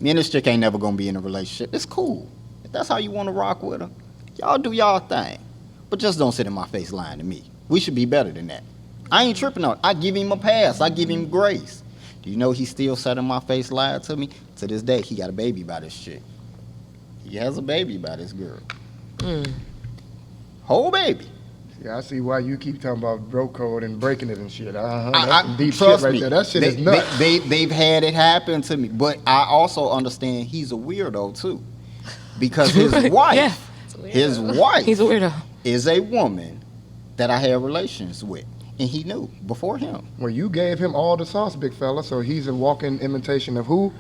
Me and this chick ain't never gonna be in a relationship. It's cool. If that's how you wanna rock with her, y'all do y'all thing. But just don't sit in my face lying to me. We should be better than that. I ain't tripping on it. I give him a pass. I give him grace. Do you know he still sat in my face lying to me? To this day, he got a baby by this chick. He has a baby by this girl. Whole baby. Yeah, I see why you keep talking about bro code and breaking it and shit. That's I some deep shit trust right me, there. That shit is nuts. They've had it happen to me, but I also understand he's a weirdo too, because his wife, Yeah. his wife, He's a weirdo. is a woman that I had relations with, and he knew before him. Well, you gave him all the sauce, big fella, so he's a walking imitation of who?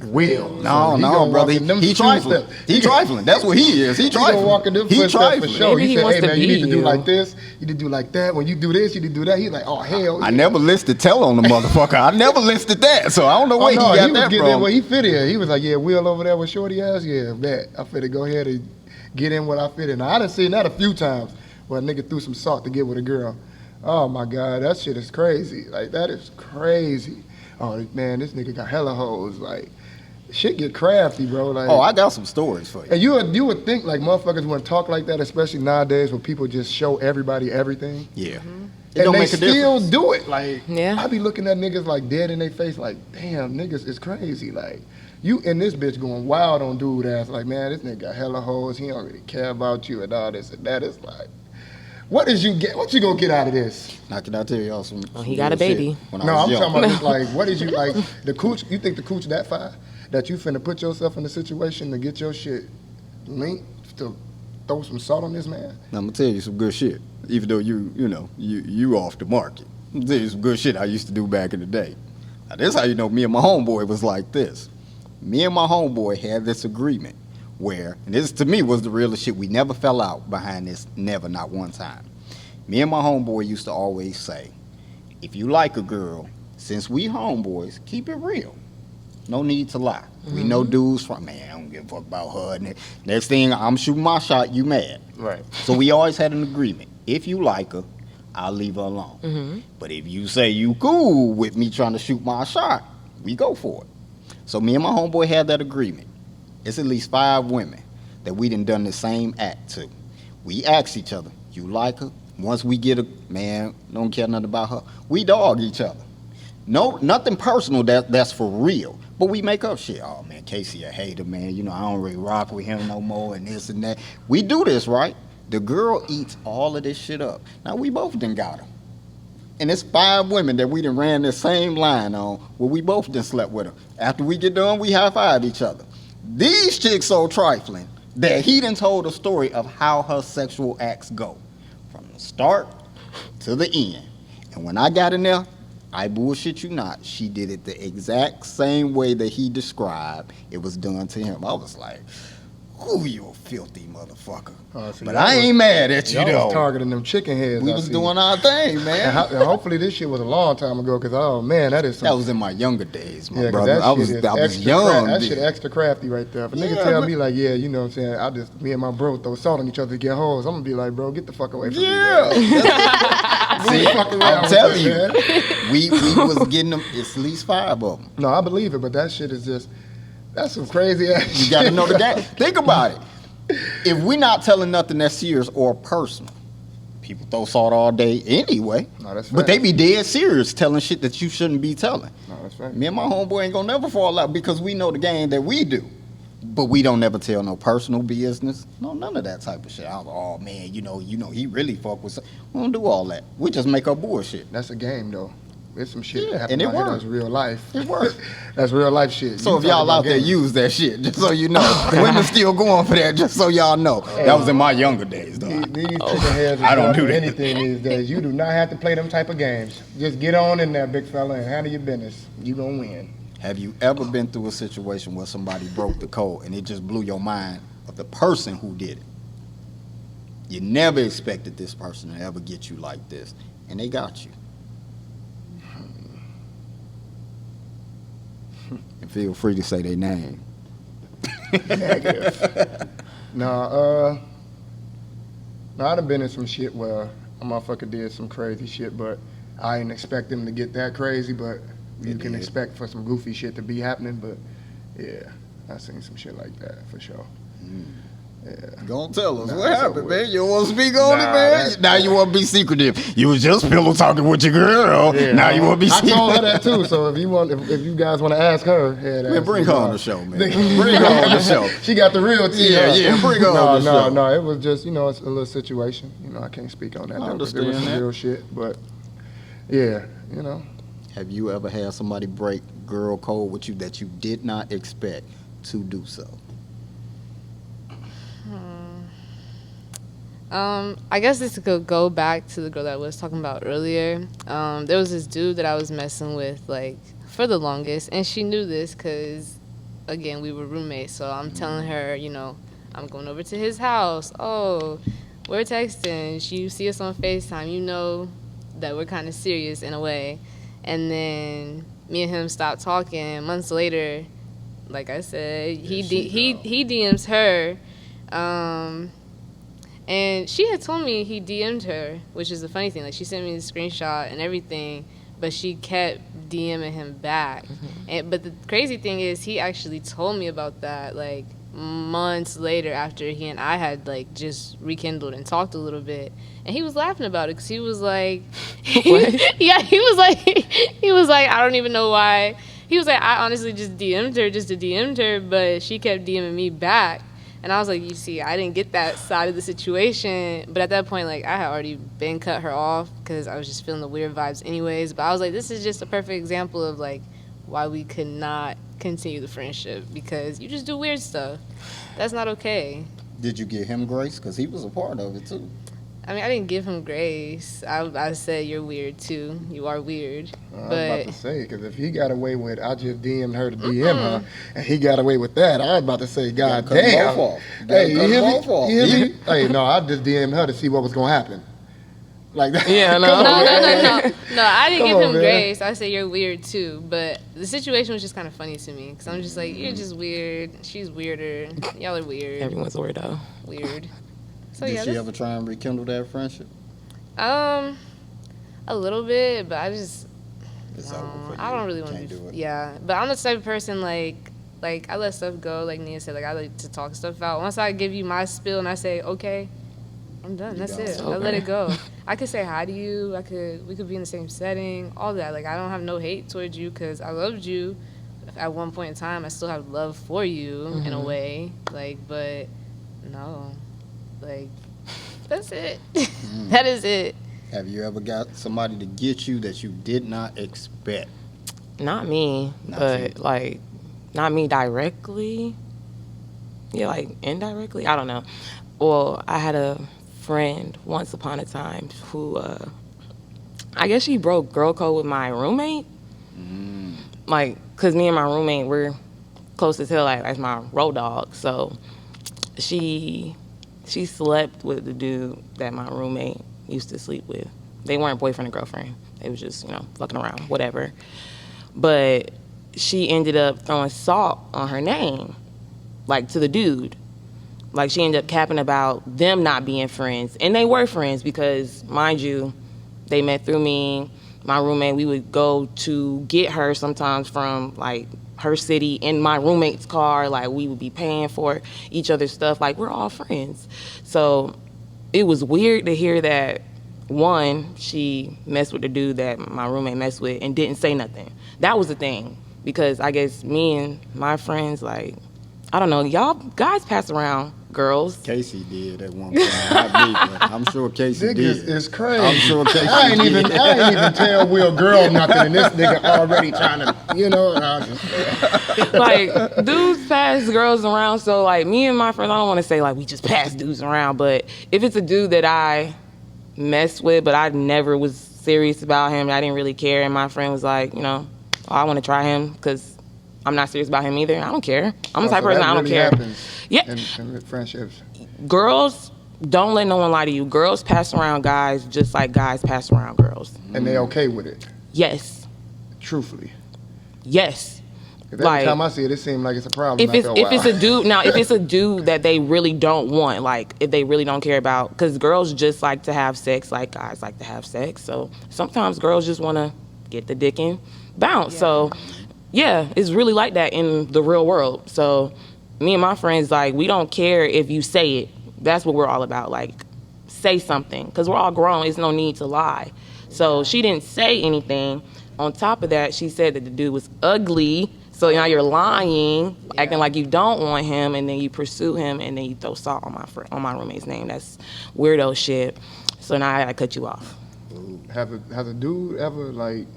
Will. No, So no, brother. He trifling. He trifling. That's what he is. He trifling. He walk in them He footsteps for trifling. sure. Maybe He he said, wants hey, to man, you be need to do you. like this. You need to do like that. When you do this, you need to do that. He's like, oh, hell yeah. I never listed tell on the motherfucker. I never listed that, so I don't know where he got was that getting in from. where he fit in. He was like, yeah, Will over there with Shorty ass. Yeah, bet. I finna go ahead and get in what I fit in. Now, I done seen that a few times where a nigga threw some salt to get with a girl. Oh, my God. That shit is crazy. Like, that is crazy. Oh, man, this nigga got hella hoes. Like, shit get crafty, bro. Like, Oh, I got some stories for you. and you would think like motherfuckers wouldn't talk like that, especially nowadays where people just show everybody everything. Yeah. It And don't they make a still difference. do it. Like, Yeah. I be looking at niggas like dead in their face, like, damn, niggas is crazy. Like, you and this bitch going wild on dude ass, like, man, this nigga got hella hoes. He don't really care about you and all this and that. It's like, what you gonna get out of this? Now, can I tell y'all some? Oh, he some got a real shit baby. when I No, was I'm young? talking about just like, what is you like the cooch? You think the cooch that fire that you finna put yourself in a situation to get your shit linked to throw some salt on this man? Now, I'm gonna tell you some good shit. Even though you off the market, I'm gonna tell you some good shit I used to do back in the day. Now, this how you know me and my homeboy was like this. Me and my homeboy had this agreement where, and this to me was the realest shit. We never fell out behind this, never, not one time. Me and my homeboy used to always say, if you like a girl, since we homeboys, keep it real. No need to lie. We know dudes from, man, I don't give a fuck about her. And next thing, I'm shooting my shot, you mad. Right. So we always had an agreement. If you like her, I'll leave her alone. But if you say you cool with me trying to shoot my shot, we go for it. So me and my homeboy had that agreement. It's at least 5 women that we done the same act to. We ask each other, you like her? Once we get a, man, don't care nothing about her, we dog each other. No, nothing personal that's for real. But we make up shit. Oh, man, Casey a hater, man. You know, I don't really rock with him no more and this and that. We do this, right? The girl eats all of this shit up. Now, we both done got her. And it's 5 women that we done ran the same line on where we both done slept with her. After we get done, we high-five each other. These chicks so trifling that he done told a story of how her sexual acts go. From the start to the end. And when I got in there, I bullshit you not, she did it the exact same way that he described it was done to him. I was like, ooh, you a filthy motherfucker. So But y'all I ain't mad at you, Y'all though. was targeting them chicken heads. We I was see. doing our thing, And, man. and hopefully this shit was a long time ago, cause oh man, that is some. That was in my younger days, my Yeah, 'cause brother. that I shit was is young. That then. shit extra crafty right there. If a nigga Yeah, tell but- me like, yeah, you know what I'm saying, me and my bro throw salt on each other to get hoes, I'm gonna be like, bro, get the fuck away from me. Yeah. Man. See, Fuck around I'm with telling that, you, man. we was getting them. It's at least 5 of them. No, I believe it, but that shit is just, that's some crazy ass shit. You got to know the game. Think about it. If we not telling nothing that's serious or personal, people throw salt all day anyway. No, that's But they facts. be dead serious telling shit that you shouldn't be telling. No, that's right. Me and my homeboy ain't gonna never fall out because we know the game that we do. But we don't never tell no personal business. No, none of that type of shit. I was, oh man, you know, he really fuck with some. We don't do all that. We just make up bullshit. That's a game though. It's some shit Yeah, that happened and it out here worked. that's real life. It worked. That's real life shit. So You if y'all talking about out there games. use that shit, just so you know, women still going for that. Just so y'all know, that was in my younger days, though. These chicken heads I don't do do that. anything these days. You do not have to play them type of games. Just get on in there, big fella, and handle your business. You gonna win. Have you ever been through a situation where somebody broke the code and it just blew your mind of the person who did it? You never expected this person to ever get you like this, and they got you. And feel free to say their name. Negative. I done been in some shit where a motherfucker did some crazy shit, but I didn't expect them to get that crazy, but you They can did. expect for some goofy shit to be happening, but yeah, I seen some shit like that for sure. Yeah. Gonna tell us Nah, what it's happened, over man. with. You don't want to speak on Nah, it, man. that- Now you want to be secretive. You was just pillow talking with your girl. Yeah, now you want to be I secretive. told her that too. So if you guys want to ask her, Man, bring her on the show, man. Bring her on the show. She got the real tea. Yeah, huh? yeah, bring her on the show. No, it was just it's a little situation. I can't speak on that. I though, 'cause it was understand some that. real shit, but yeah, Have you ever had somebody break girl code with you that you did not expect to do so? I guess this could go back to the girl that I was talking about earlier. There was this dude that I was messing with, like, for the longest, and she knew this because again, we were roommates. So I'm telling her, you know, I'm going over to his house. Oh, we're texting. You see us on FaceTime. You know that we're kind of serious in a way. And then me and him stopped talking. Months later, like I said, he DMs her. And she had told me he DM'd her, which is the funny thing. Like, she sent me the screenshot and everything, but she kept DMing him back. But the crazy thing is, he actually told me about that, like, months later after he and I had, like, just rekindled and talked a little bit. And he was laughing about it because he was like... yeah, he was like, I don't even know why. He was like, I honestly just DM'd her, but she kept DMing me back. And I was like, you see, I didn't get that side of the situation. But at that point, like, I had already been cut her off because I was just feeling the weird vibes anyways. But I was like, this is just a perfect example of, like, why we could not continue the friendship, because you just do weird stuff. That's not okay. Did you give him grace? Because he was a part of it, too. I mean, I didn't give him grace. I said, you're weird, too. You are weird. I was about to say, because if he got away with, I just DM'd her to DM her, and he got away with that, I was about to say, God damn. Hey, you hear me? Hey, no, I just DM'd her to see what was going to happen. Like that. Yeah, no. No, I didn't give him grace. I said, you're weird, too. But the situation was just kind of funny to me, because I'm just like, you're just weird. She's weirder. Y'all are weird. Everyone's a weirdo. Weird. So, Did she ever try and rekindle that friendship? A little bit, but I just... It's over for you. I don't really want to do it. Yeah, but I'm the type of person, like I let stuff go, like Nia said. Like, I like to talk stuff out. Once I give you my spill and I say, okay, I'm done. That's it. I let it go. I could say hi to you. We could be in the same setting, all that. Like, I don't have no hate towards you because I loved you at one point in time. I still have love for you in a way. Like, but no. Like, that's it. That is it. Have you ever got somebody to get you that you did not expect? Not me, but like, not me directly. Yeah, like indirectly. I don't know. Well, I had a friend once upon a time who, I guess she broke girl code with my roommate. Like, cause me and my roommate, we're close as hell. Like, that's my road dog. So she slept with the dude that my roommate used to sleep with. They weren't boyfriend and girlfriend. They was just, fucking around, whatever. But she ended up throwing salt on her name, like, to the dude. Like, she ended up capping about them not being friends. And they were friends because, mind you, they met through me. My roommate, we would go to get her sometimes from, like, her city in my roommate's car. Like, we would be paying for each other's stuff. Like, we're all friends. So it was weird to hear that, one, she messed with the dude that my roommate messed with and didn't say nothing. That was the thing. Because I guess me and my friends, like, I don't know, y'all guys pass around girls. Casey did at one point. Not me, but I'm sure Casey did. It's crazy. I'm sure Casey I ain't did. even tell Will girl nothing, and this nigga already trying to, Like, dudes pass girls around, so, like, me and my friends, I don't want to say, like, we just pass dudes around, but if it's a dude that I messed with, but I never was serious about him, I didn't really care, and my friend was like, I want to try him, because I'm not serious about him either. I don't care. I'm the type of person, I don't care. Yeah. In friendships. Girls, don't let no one lie to you. Girls pass around guys just like guys pass around girls. And they okay with it? Yes. Truthfully. Yes. Every time I see it, it seems like it's a problem. If it's a dude, now if it's a dude that they really don't want, like if they really don't care about, because girls just like to have sex like guys like to have sex. So sometimes girls just want to get the dick and bounce. Yeah. So yeah, it's really like that in the real world. So me and my friends, like, we don't care if you say it. That's what we're all about. Like, say something, because we're all grown. There's no need to lie. So she didn't say anything. On top of that, she said that the dude was ugly. So now you're lying, acting like you don't want him, and then you pursue him, and then you throw salt on my roommate's name. That's weirdo shit. So now I gotta cut you off. Has a dude ever like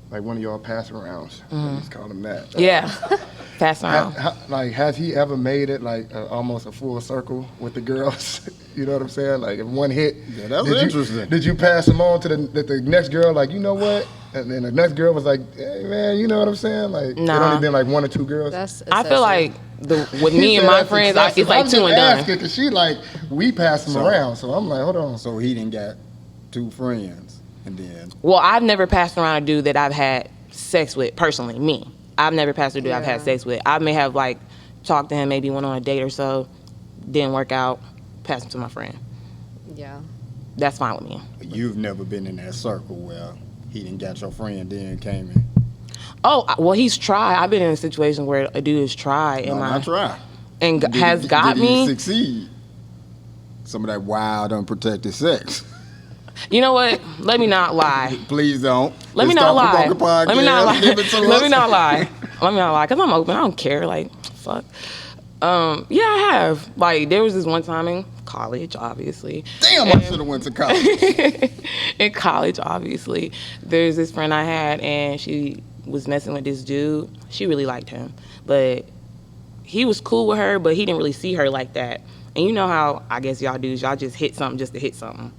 one of y'all pass arounds? Let's call him that. Yeah, pass around. Has he ever made it like almost a full circle with the girls? You know what I'm saying? Like, if one hit, yeah, that was interesting. Did you pass him on to the next girl? Like, you know what? And then the next girl was like, hey, man, you know what I'm saying? Like, Nah. it only been like 1 or 2 girls. That's I feel excessive. like with me and my friends, it's like 2 and done. Because she like, we pass them around. So I'm like, hold on. So he didn't got 2 friends, and then Well, I've never passed around a dude that I've had sex with personally. Me, I've never passed a dude I've had sex with. I may have like talked to him, maybe went on a date or so, didn't work out, passed him to my friend. Yeah. That's fine with me. you've never been in that circle where he didn't got your friend, then came in. Oh, well, he's tried. I've been in a situation where a dude has tried No, not try. and Did has he- got did me. He succeed? Some of that wild, unprotected sex. You know what? Let me not lie. Please don't. Let me Let's not start lie. the podcast. Let me not lie. Give it to Let us. me not lie. Let me not lie. Cause I'm open. I don't care. Like, fuck. Yeah, I have. Like, there was this one time in college, obviously. Damn, I should have went to college. In college, obviously, there's this friend I had, and she was messing with this dude. She really liked him, but he was cool with her, but he didn't really see her like that. And you know how I guess y'all dudes, y'all just hit something just to hit something.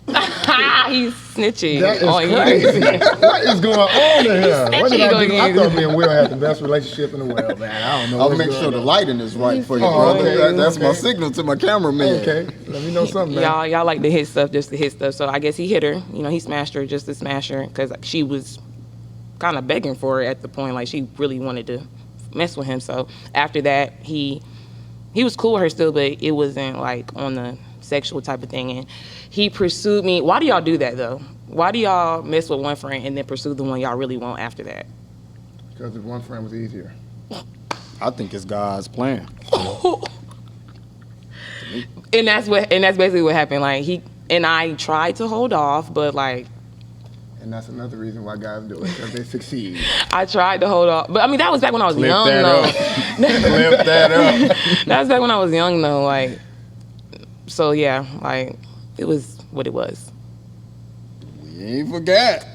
He's snitching That is on crazy. What is going on in here? What did I Snitching do? I on thought you. me and Will had the best relationship in the world, man. I don't know. I'll what's make going sure the on. lighting is right for you, Oh, brother. okay, That's my okay. signal to my cameraman. Okay, let me know something, man. Y'all like to hit stuff just to hit stuff. So I guess he hit her. You know, he smashed her just to smash her because she was kind of begging for it at the point. Like, she really wanted to mess with him. So after that, he was cool with her still, but it wasn't like on the sexual type of thing. And he pursued me. Why do y'all do that though? Why do y'all mess with one friend and then pursue the one y'all really want after that? Because if one friend was easier. I think it's God's plan. And that's basically what happened. Like, I tried to hold off, but like, And that's another reason why guys do it, because they succeed. I tried to hold off. But I mean, that was back when I was young that though. up. Flip that up. That was back when I was young though. Like, so yeah, like, it was what it was. We ain't forgot.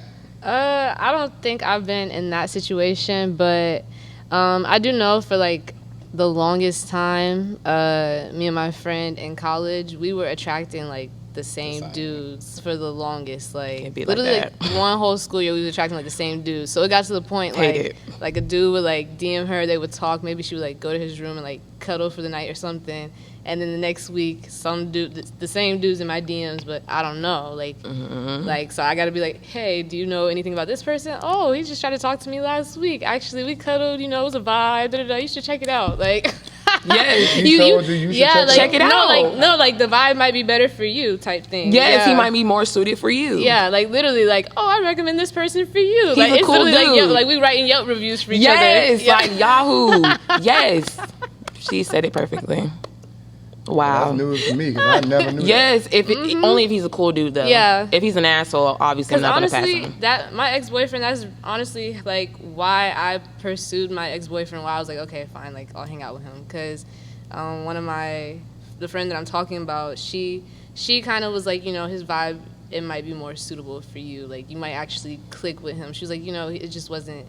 I don't think I've been in that situation, but I do know for like the longest time, me and my friend in college, we were attracting like the same dudes for the longest. Like, Can't be like literally that. like, one whole school year we was attracting like the same dudes. So it got to the point Hate like a dude would like DM her, they would talk, maybe she would like go to his room and like cuddle for the night or something. And then the next week, some dude, the same dude's in my DMs, but I don't know. Like, like, so I got to be like, hey, do you know anything about this person? Oh, he just tried to talk to me last week. Actually, we cuddled. You know, it was a vibe. Da, da, da. You should check it out. Like, Yes. He told you should Check it out. No, like the vibe might be better for you, type thing. Yes, Yeah. he might be more suited for you. Yeah, like literally, like, oh, I recommend this person for you. He's like, a cool instantly, like, dude. Yelp, like we writing Yelp reviews for each other. Yes, Yeah. like Yahoo. Yes. She said it perfectly. Wow. That's news to me, because I never knew Yes, only if he's a cool dude though. Yeah. If he's an asshole, obviously I'm Because not gonna pass honestly, him. that my ex-boyfriend, that's honestly like why I pursued my ex-boyfriend. Why I was like, okay, fine, like I'll hang out with him. Because one of the friend that I'm talking about, she kind of was like, you know, his vibe, it might be more suitable for you. Like you might actually click with him. She was like, you know, it just wasn't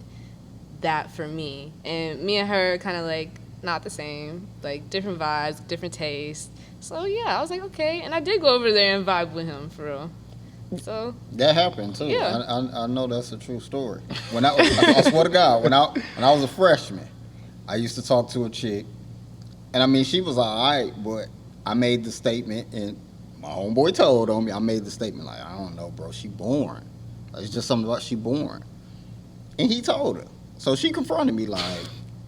that for me. And me and her kind of like not the same, like different vibes, different tastes. So yeah, I was like, okay, and I did go over there and vibe with him for real. So That happened too. Yeah. I know that's a true story. When I swear to God, when I was a freshman, I used to talk to a chick, and I mean she was alright, but I made the statement, and my homeboy told on me. I made the statement like, I don't know, bro, she boring. It's just something about she boring, and he told her. So she confronted me like,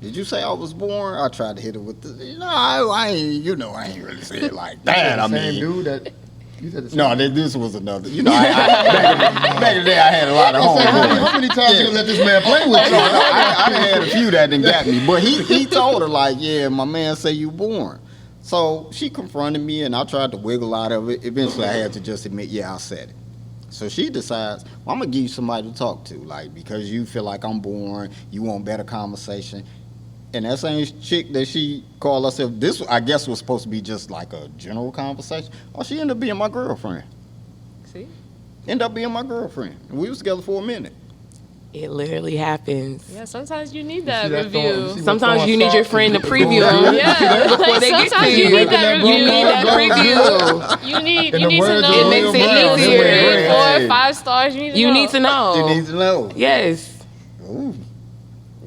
did you say I was born? I tried to hit her with the, I ain't, I ain't really say it like that. The I same mean, dude that you said the same. no, this was another. Back in the day, I had a lot of homeboys. How many times you gonna let this man play with No, you? no, I had a few that didn't got me, but he told her like, yeah, my man say you born. So she confronted me, and I tried to wiggle out of it. Eventually, I had to just admit, yeah, I said it. So she decides, well, I'm gonna give you somebody to talk to, like, because you feel like I'm boring, you want better conversation. And that same chick that she called herself, this I guess was supposed to be just like a general conversation. Oh, she ended up being my girlfriend. see, Ended up being my girlfriend. And we was together for a minute. It literally happens. Yeah, sometimes you need see that that review. thorn- you see what Sometimes throwing you need your salt friend to is- preview them. Yeah, Before like, they get to sometimes you. you need that You review. need that preview. You need In you the need to words know. of It makes it Leo, easier. 3, 4, Hey. 5 stars. You need to You know. need to know. You need to know. Yes. Ooh,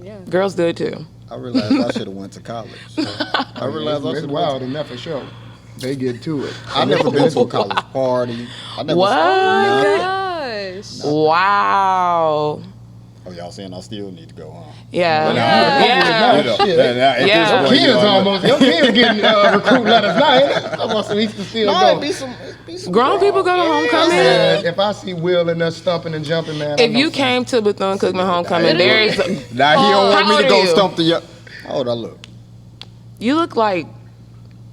Yeah. Girls do it too. I realized I should have went to college. I realized I It's should have wild went enough for sure. They get to it. I never been to a college party. I never What? nothing. Gosh. Wow. Oh, y'all saying I still need to go on? Yeah. But Yeah. You know, Shit. at Yeah. this point, you Kids know, almost. Your kids getting recruit letters now. Ain't it? I must need to still No, go. it'd be some Grown people go to homecoming. Man, if I see Will and us stumping and jumping, man. I If know you something. came to Bethune-Cookman homecoming, Literally. there is. Now he don't want How me to old go are you? stump the young. How old I look? You look like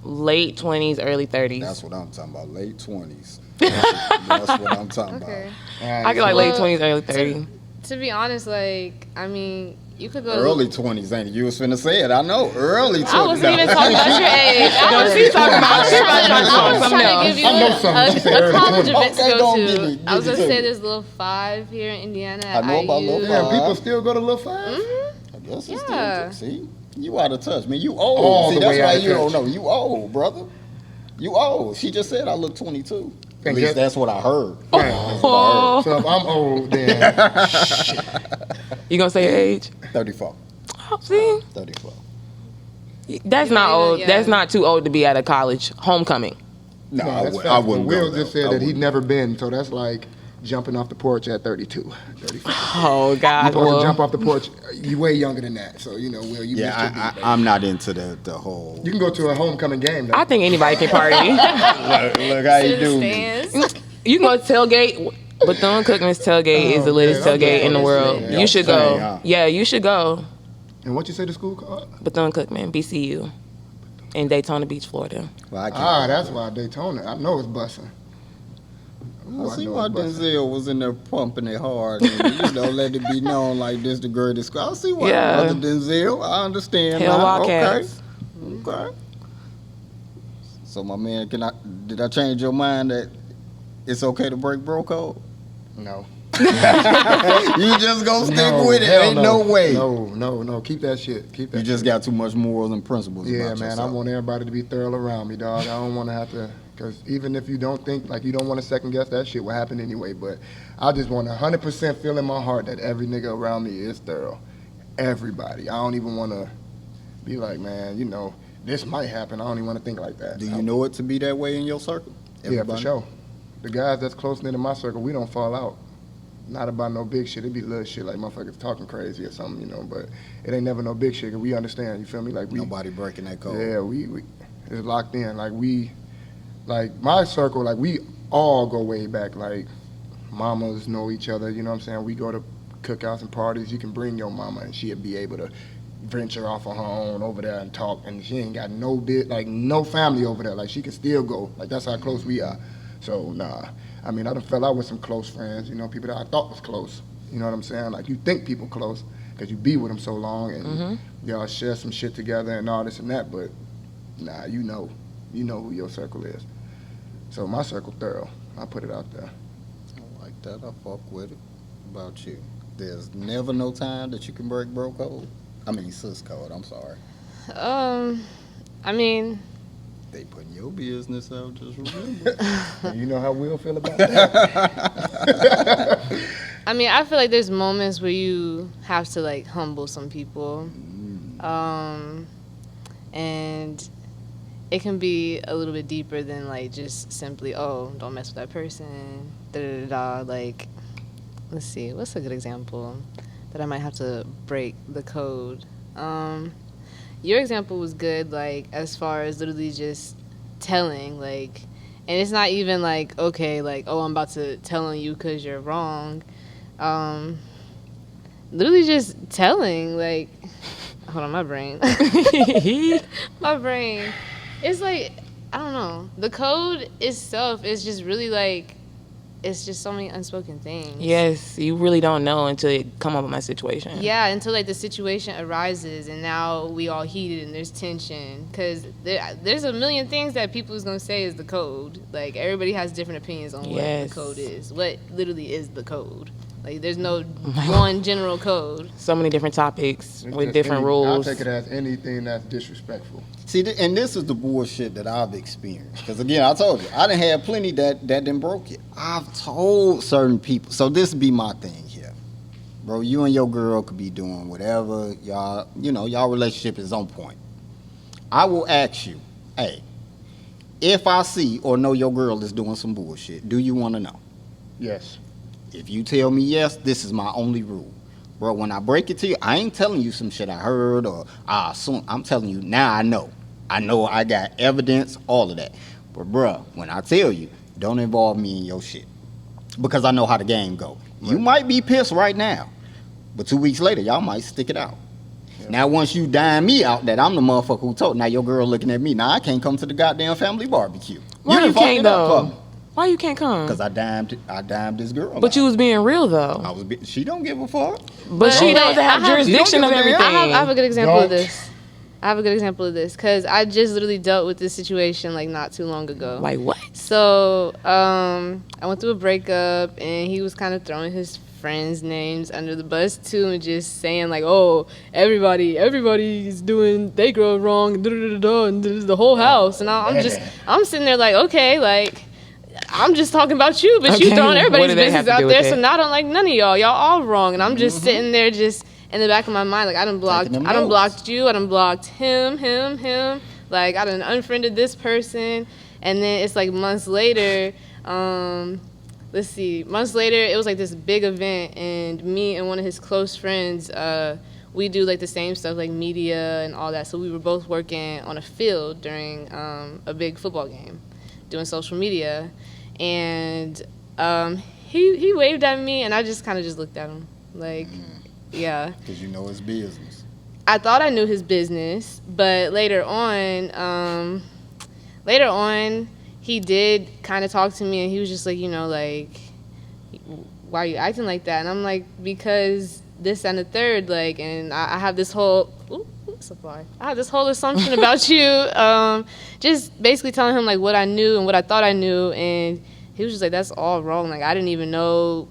late 20s, early 30s. That's what I'm talking about. Late 20s. That's what I'm talking Okay. about. I get like late Well, 20s, early 30s. To be honest, like, I mean, you could go Early 20s, ain't it? You was finna say it. I know. Early 20s. I wasn't even talking about your age. No, she's talking about I was something trying else. to give you I know something. She said a early college 20s. event to Okay, go go on, to. give me- I was give gonna it to say me. there's Little 5 here in Indiana at I know about IU. Little Damn, Five. people still go to Little 5? I guess it's Yeah. still. See? You out of touch, man. You old. All See, the that's way why out of you don't touch. know. You old, brother. You old. She just said I look 22. At And least guess- that's what I heard. Oh. So if I'm old, then You gonna say your age? 34. Oh, see? 34. That's You not know, old. yeah. That's not too old to be at a college homecoming. No, no, I, that's would, fact. I But wouldn't Will go just there. said I that he'd wouldn't. never been, so that's like jumping off the porch at 32, 35. Oh You God. supposed to jump Well, off the porch. You way younger than that, so you know, Will, you missed your Yeah, beat, baby. I'm not into the whole. You can go to a homecoming game, though. I think anybody can party. Look how Sit you in the do me. stands. You can go to tailgate. Bethune-Cookman's tailgate is the Oh, latest man, I'm tailgate in the down. world. Yeah, You should dang, go. huh? Yeah, you should go. And what you say the school called? Bethune-Cookman, BCU, in Daytona Beach, Florida. Well, I can't Ah, go that's there. why Daytona. I know it's busting. I see why Denzel was in there pumping it hard and, you know, let it be known like this the greatest school. I see why, Yeah. brother Denzel. I understand Hell now. Wildcats. Okay. So, my man, did I change your mind that it's okay to break bro code? No. You just gonna stick No, with it. hell Ain't no way. No. Keep that shit. Keep that You just shit. got too much morals and principles Yeah, about man. yourself. I want everybody to be thorough around me, dog. I don't want to have to, because even if you don't think, like, you don't want to second guess, that shit will happen anyway. But I just want to 100% feel in my heart that every nigga around me is thorough. Everybody. I don't even want to be like, man, you know, this might happen. I don't even want to think like that. Do you know it to be that way in your circle? Yeah, for Everybody? sure. The guys that's close knit in my circle, we don't fall out. Not about no big shit. It be little shit like motherfuckers talking crazy or something, you know. But it ain't never no big shit. 'Cause we understand. You feel me? Like we. Nobody breaking that code. Yeah, we it's locked in. Like my circle, like we all go way back. Like mamas know each other. You know what I'm saying? We go to cookouts and parties. You can bring your mama and she'll be able to venture off on her own over there and talk. And she ain't got no no family over there. Like she can still go. Like that's how close we are. So nah. I mean, I done fell out with some close friends. You know, people that I thought was close. You know what I'm saying? Like you think people close because you be with them so long and y'all share some shit together and all this and that. But nah, you know who your circle is. So my circle thorough. I put it out there. I like that. I fuck with it. About you. There's never no time that you can break bro code. I mean, sis code. I'm sorry. I mean, They putting your business out. Just remember. And you know how we'll feel about that? I mean, I feel like there's moments where you have to like humble some people, and it can be a little bit deeper than like just simply, oh, don't mess with that person. Da da da da. Like, let's see, what's a good example that I might have to break the code. Your example was good, like as far as literally just telling, like, and it's not even like, okay, like, oh, I'm about to tell on you because you're wrong. Literally just telling, like, hold on, my brain. My brain. It's like, I don't know. The code itself is just really like, it's just so many unspoken things. Yes, you really don't know until you come up with my situation. Yeah, until like the situation arises and now we all heated and there's tension. Because there's a million things that people is going to say is the code. Like, everybody has different opinions on what Yes. the code is. What literally is the code? Like, there's no one general code. So many different topics It's with just different I'll rules. take it as anything that's disrespectful. See, and this is the bullshit that I've experienced. Because again, I told you, I done had plenty that done broke it. I've told certain people. So this be my thing here, bro. You and your girl could be doing whatever y'all, y'all relationship is on point. I will ask you, hey, if I see or know your girl is doing some bullshit, do you want to know? Yes. If you tell me yes, this is my only rule. Bro, when I break it to you, I ain't telling you some shit I heard or I assume. I'm telling you, now I know. I know I got evidence, all of that. But, bro, when I tell you, don't involve me in your shit. Because I know how the game go. You might be pissed right now, but 2 weeks later, y'all might stick it out. Yeah. Now, once you dime me out that I'm the motherfucker who told, now your girl looking at me, now I can't come to the goddamn family barbecue. Why you fucked can't it up for though? me. Why you can't come? Because I dimed this girl. But you was being real though. She don't give a fuck. But she But doesn't have I have- jurisdiction of You don't give a everything. damn. I have a good example of Don't. this. Because I just literally dealt with this situation like not too long ago. Like what? So I went through a breakup, and he was kind of throwing his friends' names under the bus too, and just saying like, "Oh, everybody's doing they grow wrong, and this is the whole house." And I'm sitting there like, okay, like I'm just talking about you, but you Okay, throwing what everybody's do they have business to do out with there. it? So now I don't like none of y'all. Y'all all wrong, and I'm just sitting there just. In the back of my mind, like I done blocked you, I done blocked him. Like I done unfriended this person, and then it's like months later. Months later, it was like this big event, and me and one of his close friends, we do like the same stuff, like media and all that. So we were both working on a field during a big football game, doing social media, and he waved at me, and I just kind of just looked at him, like. Yeah. Because you know it's business. I thought I knew his business, but later on, he did kind of talk to me, and he was just like, like, why are you acting like that? And I'm like, because this and the third, like, and I have this whole, I have this whole assumption about you, just basically telling him, like, what I knew and what I thought I knew, and he was just like, that's all wrong. Like, I didn't even know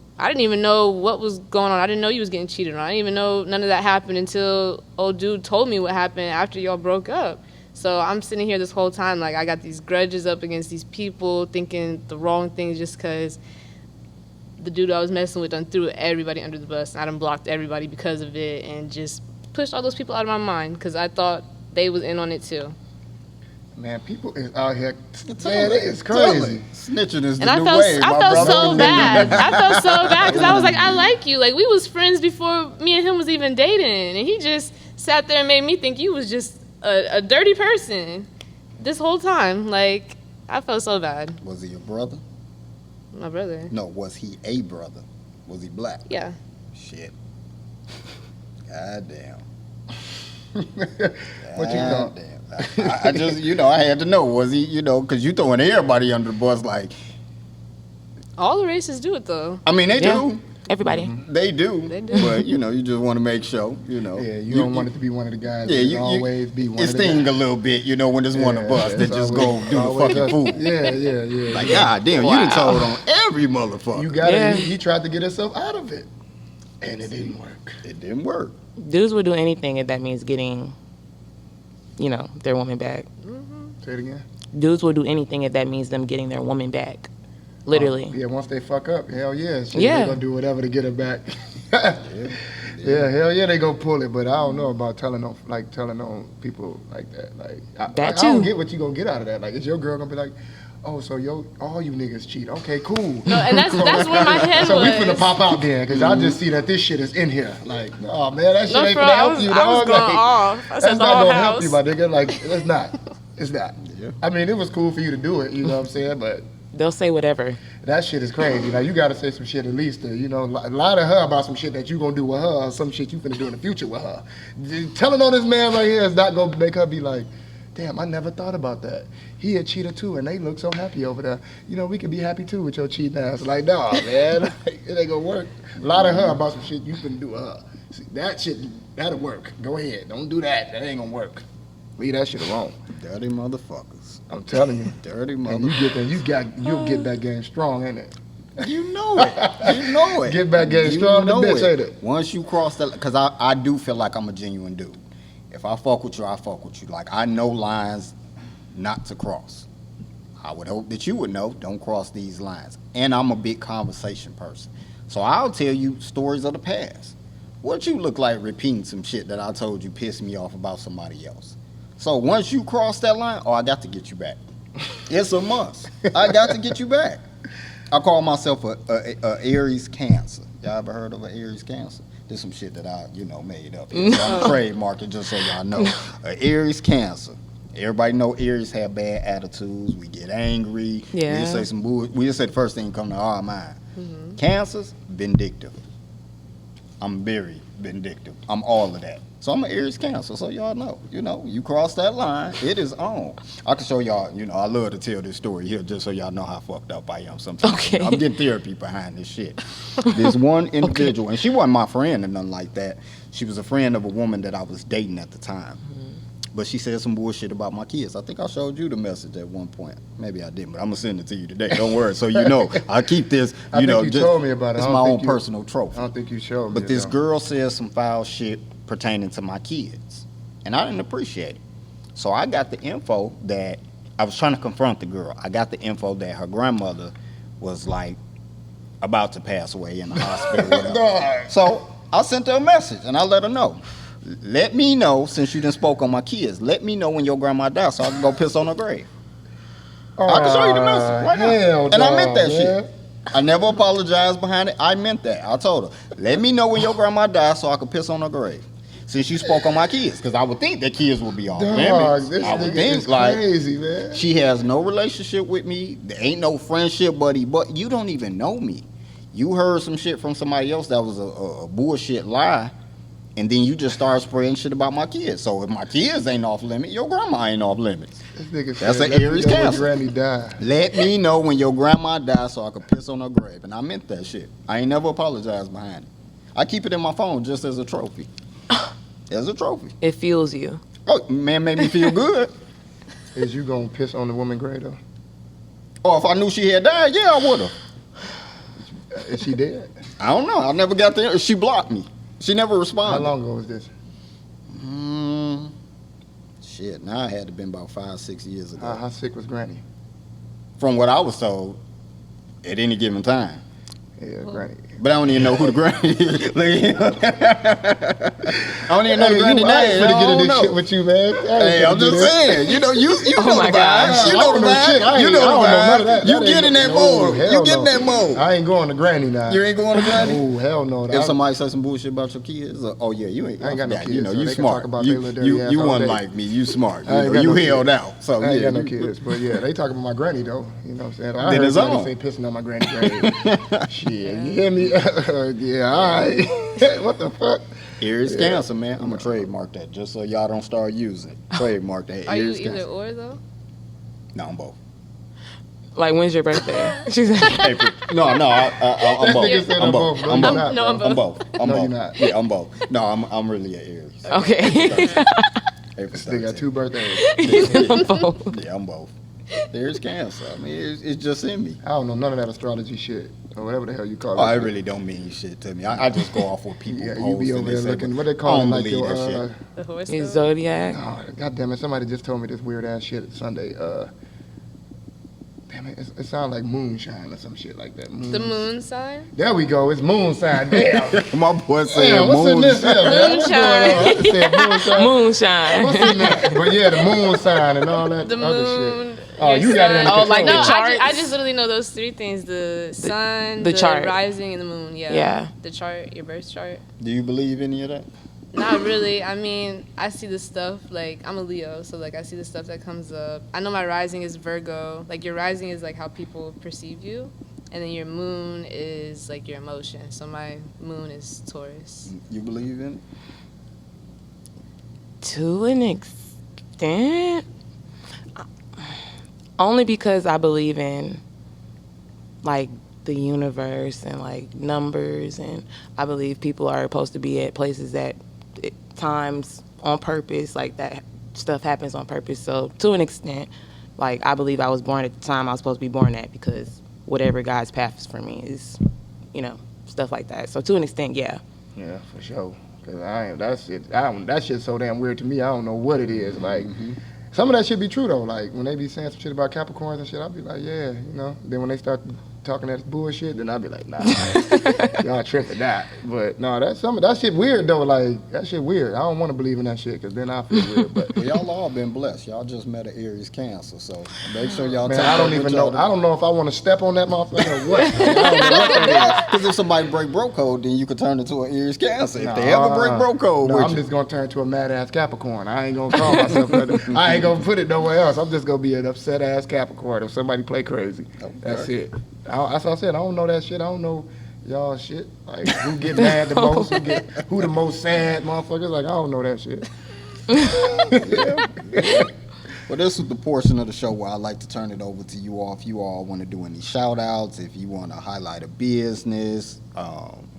what was going on. I didn't know you was getting cheated on. I didn't even know none of that happened until old dude told me what happened after y'all broke up. So I'm sitting here this whole time like I got these grudges up against these people, thinking the wrong things just because the dude I was messing with done threw everybody under the bus. And I done blocked everybody because of it and just pushed all those people out of my mind because I thought they was in on it too. Man, people is out here. Man, it's crazy. Snitching is the And I new felt wave, my brother. so bad. I felt so bad because I was like, I like you. Like we was friends before me and him was even dating, and he just sat there and made me think you was just a dirty person this whole time. Like I felt so bad. Was he your brother? My brother. No, was he a brother? Was he black? Yeah. Shit. God damn. What you thought? Damn. I just, I had to know. Was he, because you throwing everybody under the bus like. All the races do it though. I mean, they do. Everybody. They do. They do. But, you just want to make sure, Yeah, you don't want it to be one of the guys. Yeah, that you always be one it of the sting guys. a little bit, when there's one of us that it's just always- go do the always fucking us. fool. Yeah. Like, God damn, you done told on every motherfucker. You got Yeah. it. He tried to get himself out of it, and it didn't work. It didn't work. Dudes will do anything if that means getting, their woman back. Say it again. Dudes will do anything if that means them getting their woman back. Literally. Yeah, once they fuck up, hell yeah. Shit, Yeah. They're going to do whatever to get her back. Yeah, hell yeah, they going to pull it. But I don't know about telling on people like that. Like, I don't get what you going to get out of that. Like, is your girl going to be like, oh, so all you niggas cheat. Okay, cool. No, and that's where my head so was. we finna pop out there, because I just see that this shit is in here. Like, oh man, that shit No, ain't bro, finna I help was you, going dog. Like, off. I that's said the not whole gonna help house. you, my nigga. Like, it's not. It's not. Yeah. I mean, it was cool for you to do it, you know what I'm saying? But They'll say whatever. that shit is crazy. Like, you gotta say some shit at least to, lie to her about some shit that you gonna do with her, or some shit you finna do in the future with her. Telling on this man right here is not gonna make her be like, damn, I never thought about that. He a cheater too, and they look so happy over there. We could be happy too with your cheating ass. Like, nah, man, like, it ain't gonna work. Lie to her about some shit you finna do with her. See, that shit, that'll work. Go ahead, don't do that. That ain't gonna work. Leave that shit alone. Dirty motherfuckers. I'm telling you. Dirty And motherfuckers. you'll get that game strong, ain't it? You know it. You know it. Get back, get You strong, the know bitch, ain't it? Once you cross that, because I do feel like I'm a genuine dude. If I fuck with you, I fuck with you. Like, I know lines not to cross. I would hope that you would know, don't cross these lines. And I'm a big conversation person. So I'll tell you stories of the past. What you look like repeating some shit that I told you pissed me off about somebody else. So once you cross that line, I got to get you back. It's a must. I got to get you back. I call myself a Aries Cancer. Y'all ever heard of an Aries Cancer? There's some shit that I, made up. I'm gonna trademark it just so y'all know. An Aries Cancer. Everybody know Aries have bad attitudes. We get angry. Yeah. We just say some bullshit. We just say the first thing that come to our mind. Mm-hmm. Cancers, vindictive. I'm very vindictive. I'm all of that. So I'm an Aries Cancer, so y'all know. You cross that line, it is on. I can show y'all, I love to tell this story here just so y'all know how fucked up I am sometimes. Okay. I'm getting therapy behind this shit. There's one individual, and she wasn't my friend or nothing like that. She was a friend of a woman that I was dating at the time. But she said some bullshit about my kids. I think I showed you the message at one point. Maybe I didn't, but I'm going to send it to you today. Don't worry. So I keep this, I think you told me about it. It's my own personal trophy. I don't think you showed me. But this girl said some foul shit pertaining to my kids. And I didn't appreciate it. So I got the info that I was trying to confront the girl. I got the info that her grandmother was like about to pass away in the hospital. Whatever. So I sent her a message and I let her know. Let me know, since you done spoke on my kids, let me know when your grandma dies so I can go piss on her grave. I can show you the message right now. And I meant that shit. I never apologized behind it. I meant that. I told her, let me know when your grandma dies so I can piss on her grave. Since you spoke on my kids, because I would think that kids would be off limits. This I would nigga think is like crazy, man. she has no relationship with me. There ain't no friendship, buddy. But you don't even know me. You heard some shit from somebody else that was a bullshit lie. And then you just start spreading shit about my kids. So if my kids ain't off limit, your grandma ain't off limits. This nigga That's said, an Aries let me know when Cancer. Granny died. Let me know when your grandma dies so I can piss on her grave. And I meant that shit. I ain't never apologized behind it. I keep it in my phone just as a trophy. As a trophy. It fuels you. Oh, man, made me feel good. Is you gonna piss on the woman grave though? Or if I knew she had died, yeah, I would have. Is she dead? I don't know. I never got there. She blocked me. She never responded. How long ago was this? Shit, now it had to been about 5-6 years ago. How sick was Granny? From what I was told, at any given time. Yeah, Granny. But I don't even know who the granny is. I don't even know the granny name. I ain't finna get into I this don't shit know. with you, man. Hey, I'm just saying. You know Oh the my vibes. gosh. You know the vibes. You know the vibes. You get in that mode. You get in that mode. I ain't going to Granny now. You ain't going to granny? Oh, hell no. If somebody says some bullshit about your kids, oh yeah, you ain't. I ain't got no yeah, kids, you know, so you they can smart. talk about their little dirty ass You all wasn't day. like me. You smart. I ain't You got no held kids. out. So I ain't yeah, got no kids, but yeah, they talking about my granny though. You know what I'm saying? I Then heard it's somebody on. say pissing on my granny grave. Shit, you hear me? Yeah, all right. What the fuck? Aries Cancer, man. I'm gonna trademark that just so y'all don't start using it. Trademark that. Are you Aries either Cancer. or though? No, I'm both. Like, when's your birthday? She's like, April. No, I'm both. nigga said I'm both. both. I'm No, both. you're not, No, I'm bro. I'm both. I'm No, both. you're not. Yeah, I'm both. No, I'm really an Aries. okay. April They got 13th. two birthdays. I'm both. Yeah, I'm both. Aries Cancer. I mean, it's just in me. I don't know none of that astrology shit or whatever the hell you call it. Oh, it really don't mean shit to me. I just go off what people Yeah, post. you be and over they there say, looking. but What they I call it? don't Like believe your. that shit. The horse. It's Zodiac. Oh, God damn it! Somebody just told me this weird ass shit Sunday. Damn it! It sounds like moonshine or some shit like that. The moon sign. There we go. It's moonshine. Damn. My boy said Damn, what's in moon. this here, man? What's going on? I just said moonshine. Moonshine. What's in that? But yeah, the moon sign and all that The other moon. shit. Oh, your you got it sun. under Oh, like control. the No, charts? I just literally know those three things: the sun, the the chart. rising, and the moon. Yeah. Yeah. The chart, your birth chart. Do you believe any of that? Not really. I mean, I see the stuff, like, I'm a Leo, so, like, I see the stuff that comes up. I know my rising is Virgo. Like, your rising is, like, how people perceive you. And then your moon is, like, your emotion. So my moon is Taurus. You believe in it? To an extent. Only because I believe in, like, the universe and, like, numbers. And I believe people are supposed to be at places at times on purpose. Like, that stuff happens on purpose. So, to an extent, like, I believe I was born at the time I was supposed to be born at because whatever God's path is for me is, stuff like that. So to an extent, yeah. Yeah, for sure. Cause that shit's so damn weird to me. I don't know what it is. Like, some of that shit be true though. Like when they be saying some shit about Capricorns and shit, I'll be like, yeah, Then when they start talking that bullshit, then I'll be like, nah, y'all tripping that. But no, that shit weird though. Like that shit weird. I don't want to believe in that shit because then I feel weird. But Well, y'all all been blessed. Y'all just met an Aries Cancer, so make sure y'all. man, I don't even know. I don't know if I want to step on that motherfucker or what. I don't know what that is. Because if somebody break bro code, then you could turn into an Aries Cancer. If they ever break bro code, I'm just gonna turn to a mad ass Capricorn. I ain't gonna call myself that. I ain't gonna put it nowhere else. I'm just gonna be an upset ass Capricorn if somebody play crazy. Okay. That's it. That's what I said. I don't know that shit. I don't know y'all shit. Like who get mad the most, who the most sad motherfuckers. Like I don't know that shit. Well, this is the portion of the show where I like to turn it over to you all. If you all want to do any shout outs, if you want to highlight a business,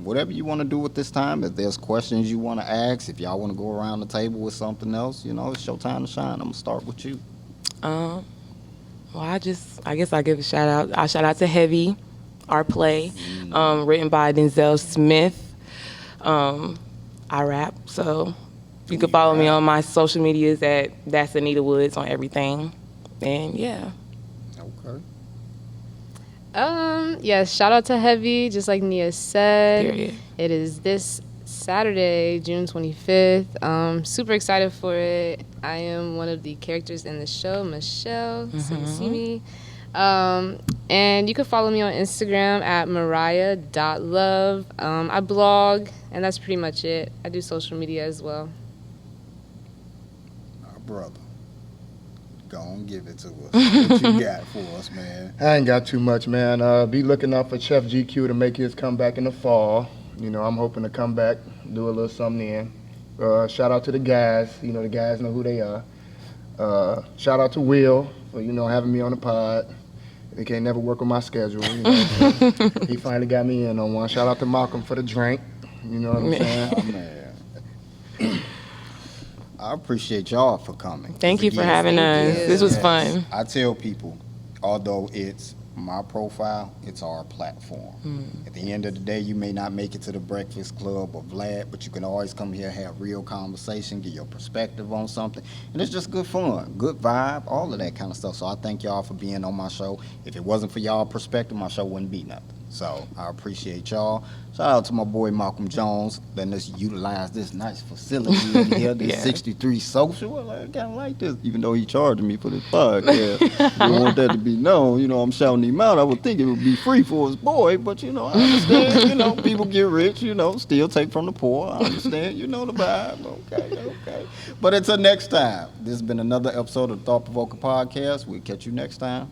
whatever you want to do at this time. If there's questions you want to ask, if y'all want to go around the table with something else, it's your time to shine. I'm going to start with you. Well, I guess I give a shout out. I shout out to Heavy, our play, written by Denzel Smith. I rap, so you can follow me on my social medias at That's Anita Woods on everything. And yeah. Okay. Yes, shout out to Heavy, just like Nia said. Period. It is this Saturday, June 25th. Super excited for it. I am one of the characters in the show, Michelle, so you see me. And you can follow me on Instagram at mariah.love. I blog, and that's pretty much it. I do social media as well. Our brother. Go on, give it to us. What you got for us, man? I ain't got too much, man. Be looking out for Chef GQ to make his comeback in the fall. I'm hoping to come back, do a little something then. Shout out to the guys. The guys know who they are. Shout out to Will for, having me on the pod. He can't never work on my schedule. He finally got me in on one. Shout out to Malcolm for the drink. You know what I'm saying? Oh, man. I appreciate y'all for coming. Thank you for having us. This was fun. I tell people, although it's my profile, it's our platform. At the end of the day, you may not make it to the Breakfast Club or Vlad, but you can always come here, have real conversation, get your perspective on something, and it's just good fun, good vibe, all of that kind of stuff. So I thank y'all for being on my show. If it wasn't for y'all perspective, my show wouldn't be nothing. So I appreciate y'all. Shout out to my boy Malcolm Jones letting us utilize this nice facility in here, this 63 Social. I kind of like this, even though he charging me for this podcast. I want that to be known. I'm shouting him out. I would think it would be free for his boy, but I understand. People get rich. Still take from the poor. I understand. The vibe. Okay. But until next time, this has been another episode of the Thought Provoker Podcast. We'll catch you next time.